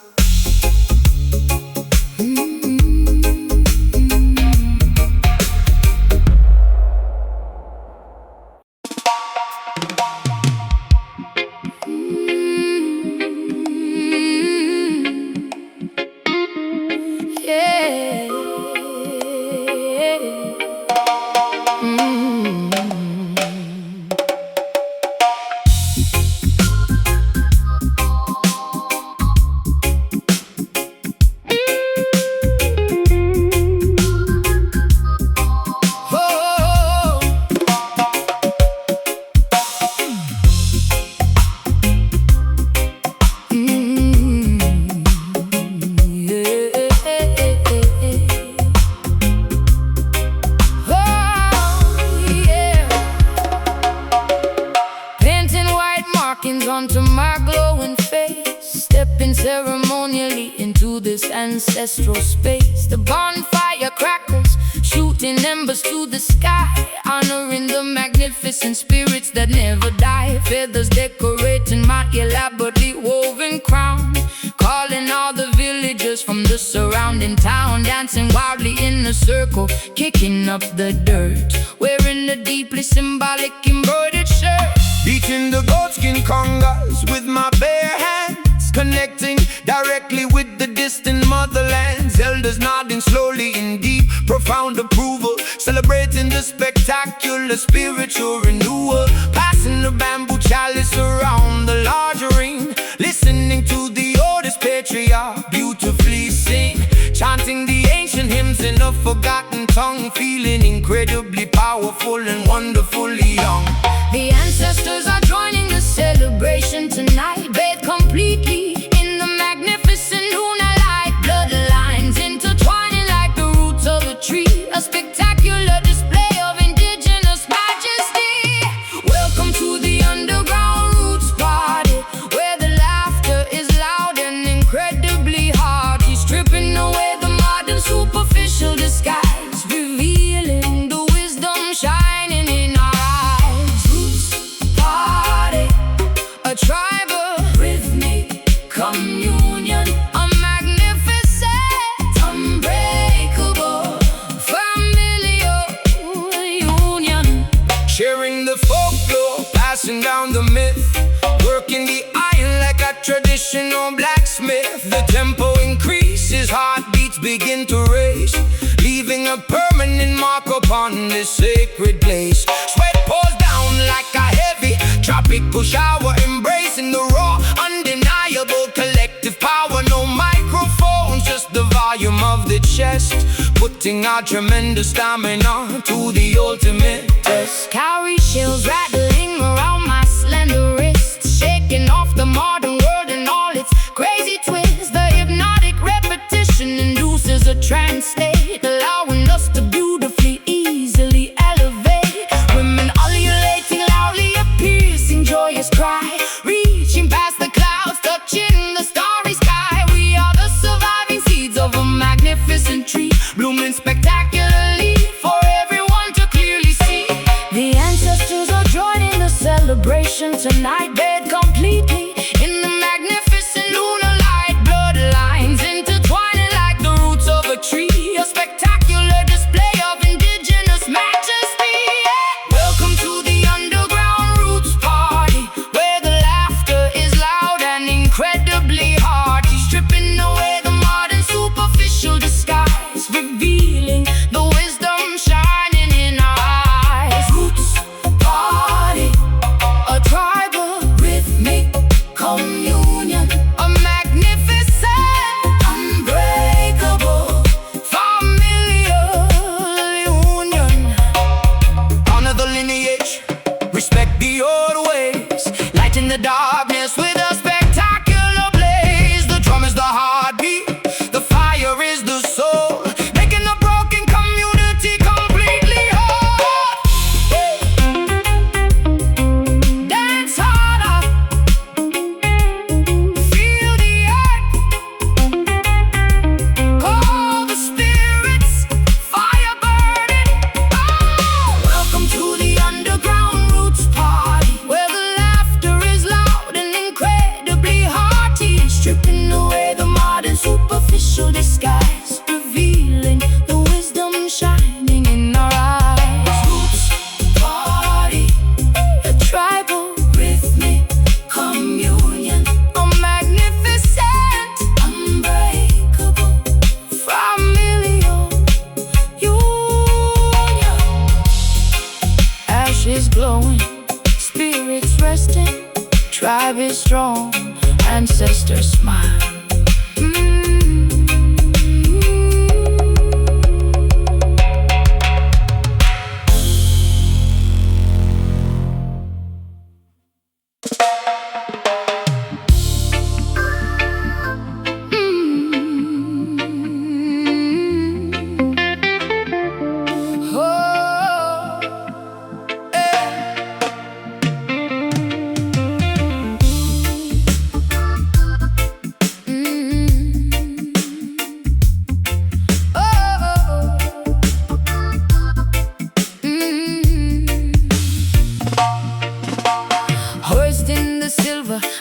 Onto my glowing face, stepping ceremonially into this ancestral space. The bonfire crackles, shooting embers to the sky, honoring the magnificent spirits that never die. Feathers decorating my elaborately woven crown, calling all the villagers from the surrounding town, dancing wildly in a circle, kicking up the dirt, wearing a deeply symbolic embroidered shirt. Beating the goatskin congas with my bare hands, connecting directly with the distant motherlands. Elders nodding slowly in deep, profound approval, celebrating the spectacular spiritual renewal. Passing the bamboo chalice around the large ring, listening to the oldest patriarch beautifully sing, chanting the ancient hymns in a forgotten tongue, feeling incredibly powerful and wonderfully young. The ancestors are joining the celebration tonight, bathed completely in the magnificent lunar light. Bloodlines intertwining like the roots of a tree, a spectacular display of indigenous majesty. Welcome to the underground roots party, where the laughter is loud and incredibly hearty, stripping away the modern superficial disguise, revealing the wisdom shining in our tribal rhythmic communion, a magnificent, unbreakable, familial union. Sharing the folklore, passing down the myth, working the iron like a traditional blacksmith. The tempo increases, heartbeats begin to race, leaving a permanent mark upon this sacred place. Sweat pours down like a heavy tropical shower, embracing the raw, undeniable collective power. No microphones, just the volume of the chest, putting our tremendous stamina to the ultimate test. Cowrie shells rattling around my slender wrist, shaking off the modern world and all its crazy twists. The hypnotic repetition induces a trance state, allowing us to beautifully, easily elevate. Women ululating loudly, a piercing, joyous cry, reaching past the clouds, touching the starry sky. We are the surviving seeds of a magnificent tree, blooming spectacularly for everyone to clearly see. The ancestors are joining the celebration tonight, bathed completely in the magnificent lunar light. Bloodlines intertwining like the roots of a tree, a spectacular display of indigenous majesty. Welcome to the underground roots party, where the laughter is loud and incredibly hearty, stripping away the modern superficial disguise, revealing the wisdom shining in our eyes. Roots party, a tribal is glowing, spirits resting, tribe is strong, ancestors smile.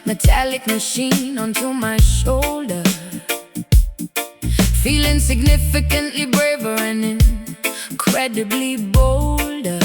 Metallic machine onto my shoulder, feeling significantly braver and incredibly bolder.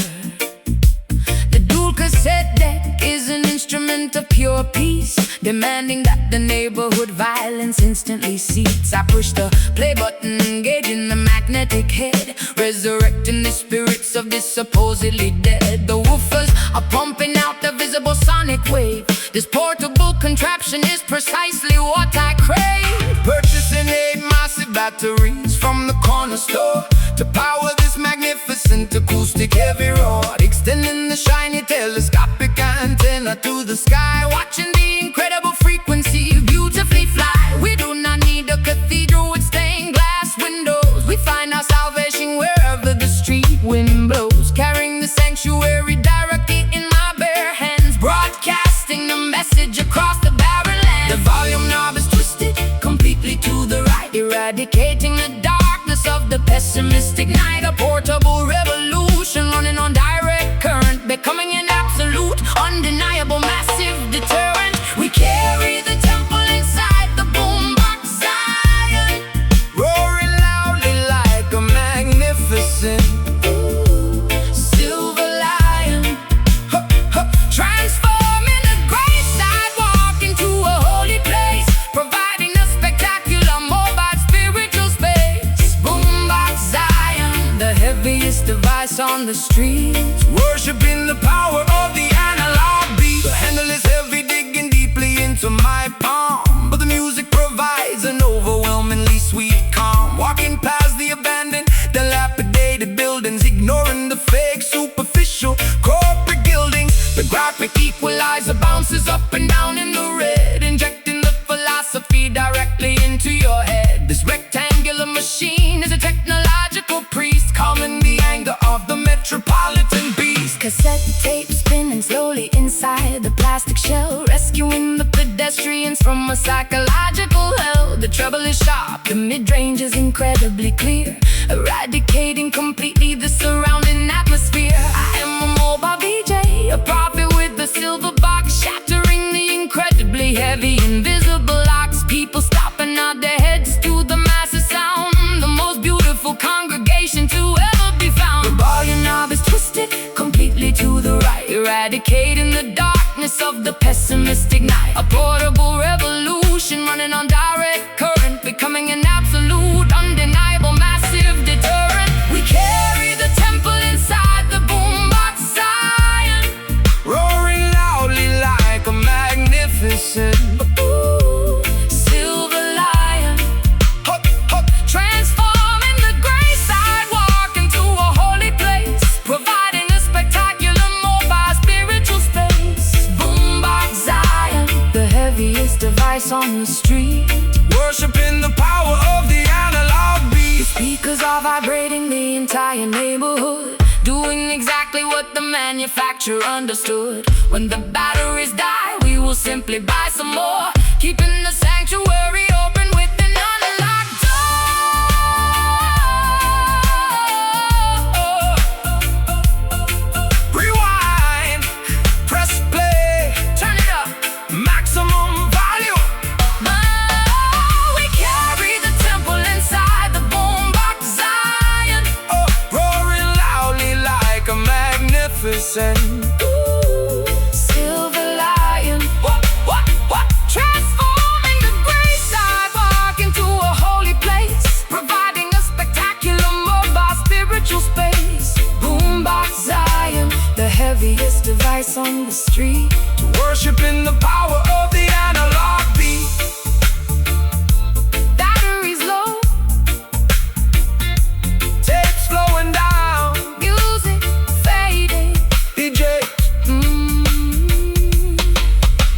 The dual cassette deck is an instrument of pure peace, demanding that the neighborhood violence instantly cease. I push the play button, engaging the magnetic head, resurrecting the spirits of the supposedly dead. The woofers are pumping out the visible sonic wave. This portable contraption is precisely what I crave. Purchasing 8 massive batteries from the corner store to power this magnificent acoustic heavy rod, extending the shiny telescopic antenna to the sky, watching the incredible frequency beautifully fly. We do not need a cathedral with stained glass windows. We find our salvation wherever the street wind blows, carrying the sanctuary directly in my bare hands, broadcasting the message across the barren land. The volume knob is twisted completely to the right, eradicating the darkness of the pessimistic night. A portable revolution running on direct current, becoming an absolute, undeniable, massive deterrent. We carry the temple inside the boombox Zion, roaring loudly like a magnificent silver lion, transforming the gray sidewalk into a holy place, providing a spectacular mobile spiritual space. Boombox Zion, the heaviest device on the street, worshiping the power of the analog beat. The handle is heavy, digging deeply into my palm, but the music provides an overwhelmingly sweet calm. Walking past the abandoned, dilapidated buildings, ignoring the fake, superficial corporate gildings. The graphic equalizer bounces up and down in the red, injecting the philosophy directly into your head. This rectangular machine is a technological priest, calming the anger of the metropolitan beast. Cassette tape spinning slowly inside the plastic shell, rescuing the pedestrians from a psychological hell. The treble is sharp, the mid-range is incredibly clear, eradicating completely the surrounding atmosphere. I am a mobile DJ, a prophet with a silver box, shattering the incredibly heavy invisible locks. People stopping out their heads to the massive sound, the most beautiful congregation to ever be found. The volume knob is twisted completely to the right, eradicating the darkness of the pessimistic night. A portable revolution running on direct current, becoming an absolute, undeniable, massive deterrent. We carry the temple inside the boombox Zion, Roaring loudly like a magnificent silver lion, transforming the gray sidewalk into a holy place, providing a spectacular mobile spiritual space. Boombox Zion, the heaviest device on the street, worshiping the power of the analog beat. speakers are vibrating the entire neighborhood, doing exactly what the manufacturer understood. When the batteries die, we will simply buy some more, keeping the sanctuary open with an unlocked door. Rewind, press play, Turn it up. maximum volume. We carry the temple inside the boombox Zion, Roaring loudly like a magnificent silver lion, transforming the gray sidewalk into a holy place, providing a spectacular mobile spiritual space. Boombox Zion, the heavy heaviest device on the street, worshiping the power of the analog beat. batteries low, Tapes slowing down, music fading, DJ,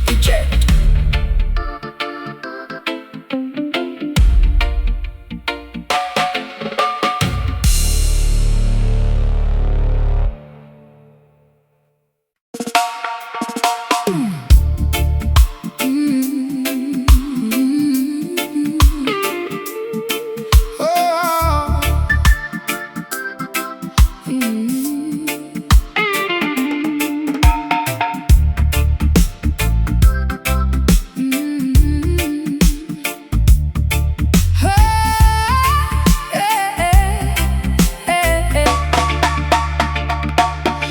eject.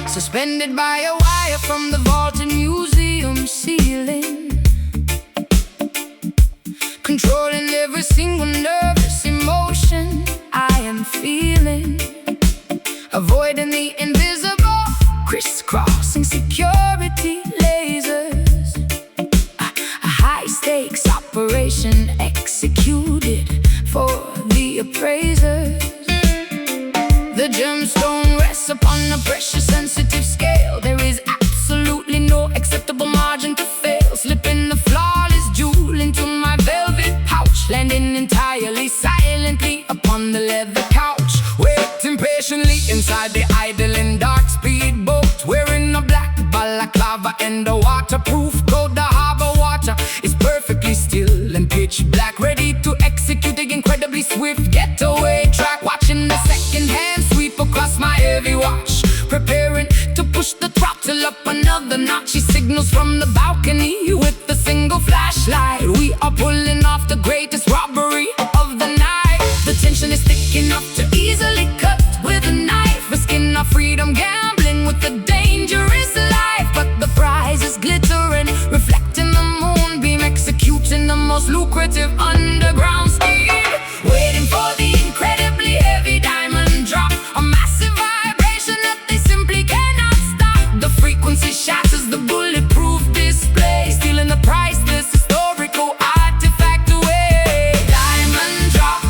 Suspended by a wire from the vaulted museum ceiling, controlling every single nervous emotion I am feeling, avoiding the invisible, crisscrossing security lasers. A high-stakes operation executed for the appraisers. The gemstone rests upon a precious sensitive scale. There is absolutely no acceptable margin to fail. Slipping the flawless jewel into my velvet pouch, landing entirely silently upon the leather couch. waiting patiently inside the idling dark speedboat, wearing a black balaclava and a waterproof coat. The harbor water is perfectly still and pitch black, ready to execute the incredibly swift getaway track. Watching the second-hand sweep across my heavy watch, preparing to push the throttle up another notch. She signals from the balcony with a single flashlight. We are pulling off the greatest robbery of the night. The tension is thick enough to easily cut with a knife, risking our freedom, gambling with a dangerous life. But the prize is glittering, reflecting the moonbeam, executing the most lucrative underground scheme. Waiting for the incredibly heavy diamond drop, a massive vibration that they simply cannot stop. The frequency shatters the bulletproof display, stealing the priceless historical artifact away. Diamond drop,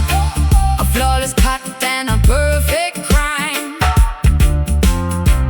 a flawless cut and a perfect crime,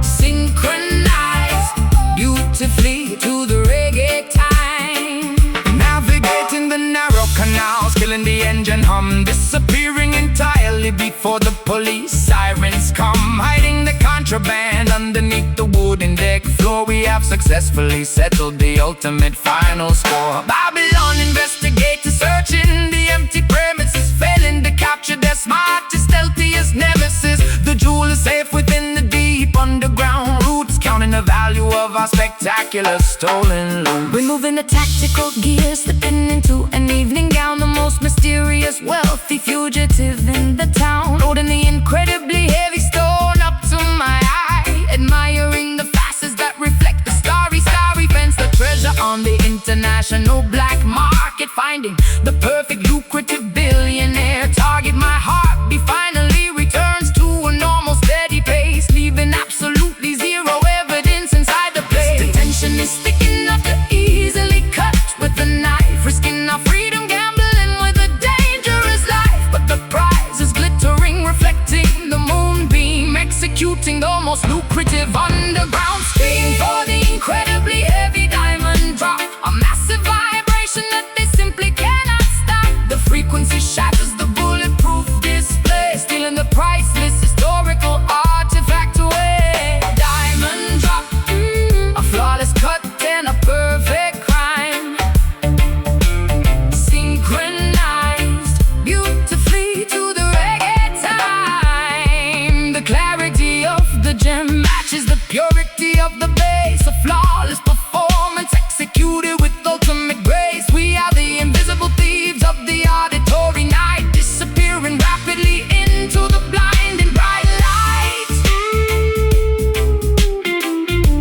synchronized beautifully to the reggae time. Navigating the narrow canals, killing the engine hum, disappearing entirely before the police sirens come. Hiding the contraband underneath the wooden deck floor, we have successfully settled the ultimate final score. Babylon investigators searching the empty premises, failing to capture their smartest, stealthiest nemesis. The jewel is safe within the deep underground roots, counting the value of our spectacular stolen loot. We're moving the tactical gears, slipping into an evening gown, the most mysterious, wealthy fugitive in the town, loading the incredibly heavy stone up to my eye, admiring the facets that reflect the starry fence. The treasure on the international black market, finding the perfect lucrative billionaire target. My heartbeat finally returns to a normal steady pace, leaving absolutely zero evidence inside the place. The tension is thick enough to easily cut with a knife, risking our freedom, gambling with a dangerous life. But the prize is glittering, reflecting the moonbeam, executing the most lucrative underground scheme. For the incredibly heavy diamond drop, a massive vibration that they simply cannot stop. The frequency shatters the bulletproof display, stealing the priceless historical artifact away. Diamond drop, a flawless cut and a perfect crime, synchronized beautifully to the reggae time. The clarity of the gem matches the purity of the bass, a flawless performance executed with ultimate grace. We are the invisible thieves of the auditory night, disappearing rapidly into the blinding bright light.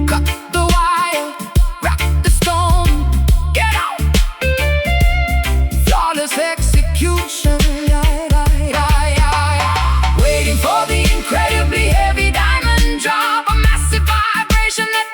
Cut the wire, rock the stone, get out. Flawless execution, waiting for the incredibly heavy diamond drop, a massive vibration that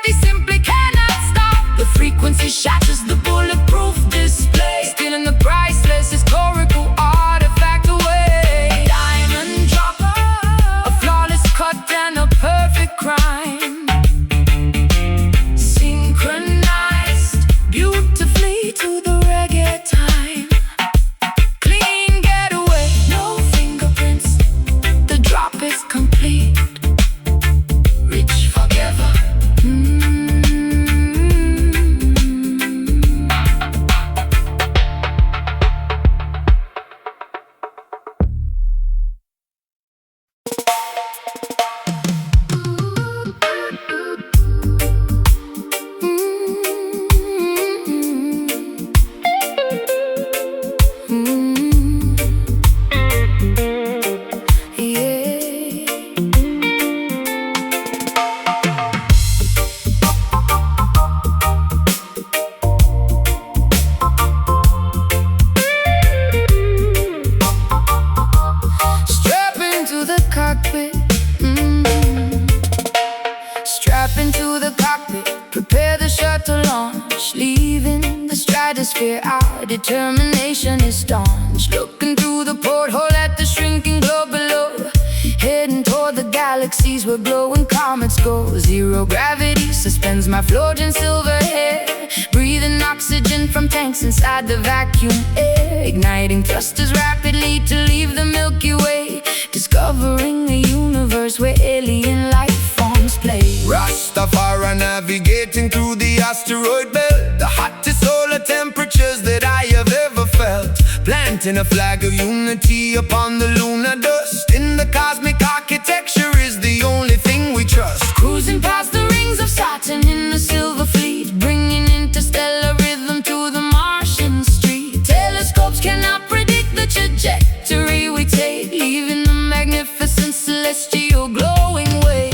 launch, leaving the stratosphere. Our determination is staunch, looking through the porthole at the shrinking globe below, heading toward the galaxies where glowing comets go. Zero gravity suspends my floating silver hair, breathing oxygen from tanks inside the vacuum air, igniting thrusters rapidly to leave the Milky Way, discovering a universe where alien life forms play. Rastafari navigating through the asteroid belt, the hottest solar temperatures that I have ever felt, planting a flag of unity upon the lunar dust. In the cosmic architecture is the only thing we trust. Cruising past the rings of Saturn in the silver fleet, bringing interstellar rhythm to the Martian street. Telescopes cannot predict the trajectory we take, leaving the magnificent celestial glowing way.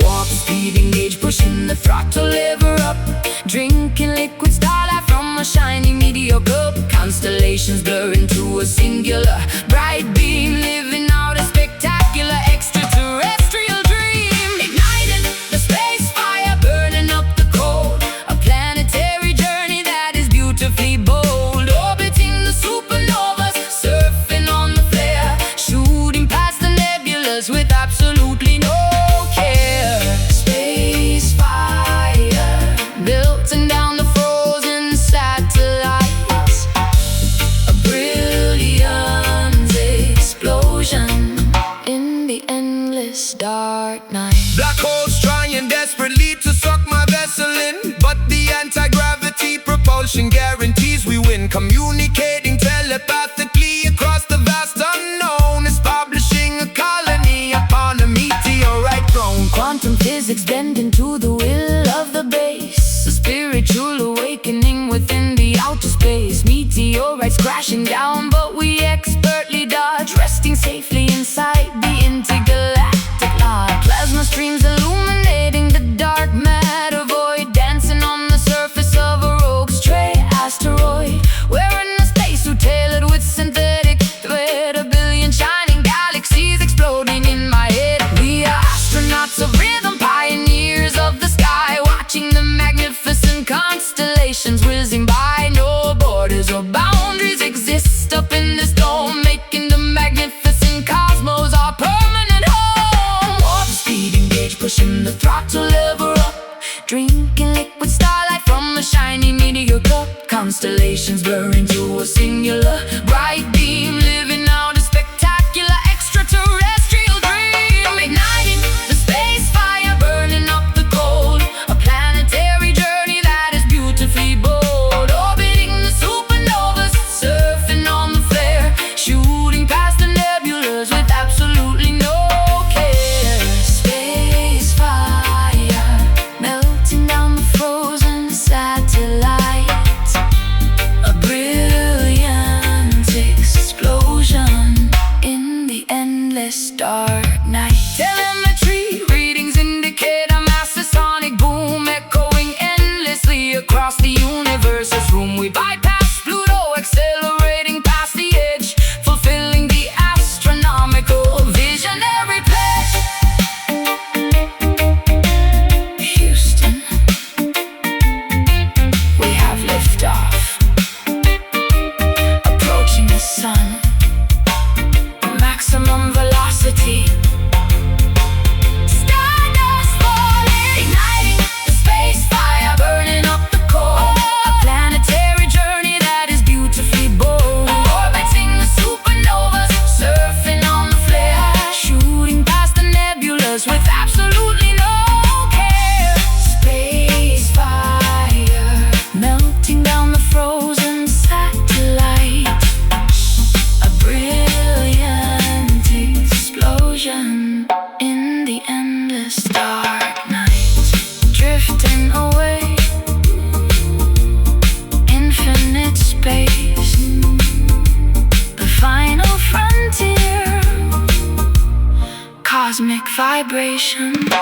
Warp speed engage, pushing the throttle lever up, drinking liquid starlight from a shiny meteor cup. Constellations blur into a singular bright beam, living out a spectacular extraterrestrial dream. Igniting the space fire, burning up the cold, a planetary journey that is beautifully bold. Orbiting the supernovas, surfing on the flare, shooting past the nebulas with absolutely no care. Space fire, melting down the frozen satellites, a brilliant explosion in the endless dark night. Black holes trying desperately to suck my vessel in, but the anti-gravity propulsion guarantees we win. Communicating telepathically across the vast unknown, establishing a colony upon a meteorite throne. Quantum physics bending to the will of the base, a spiritual awakening within the outer space. Meteorites crashing down, but we expertly dodge, resting safely inside the intergalactic lodge. Plasma streams illuminating the dark matter void, dancing on the surface of a rogue stray asteroid. Wearing a spacesuit tailored with synthetic thread, a billion shining galaxies exploding in my head. We are astronauts of rhythm, pioneers of the sky, watching the magnificent constellations whizzing by. No borders or boundaries exist up in this dome, making the magnificent cosmos our permanent home. Warp speed engage, pushing the throttle lever up, drinking liquid starlight from a shiny meteor cup. Constellations blur into a singular bright beam, living out a spectacular extraterrestrial dream. Igniting the space fire, burning up the cold, a planetary journey that is beautifully bold. Orbiting the supernovas, surfing on the flare, shooting past the nebulas with absolutely no care. Space fire, melting down the frozen satellites, a brilliant explosion in the endless dark night. Telemetry readings indicate a massive sonic boom, echoing endlessly across the universe's room. We bypass Pluto, accelerating past the edge, fulfilling the astronomical visionary pledge. Houston, we have liftoff, approaching the sun, maximum velocity. Stardust falling, igniting the space fire, burning up the coal, a planetary journey that is beautifully bold. Orbiting the supernovas, surfing on the flare, shooting past the nebulas with absolutely no care. Space fire, melting down the frozen satellite, a brilliant explosion in the endless dark night. Drifting away, infinite space, the final frontier, cosmic vibrations.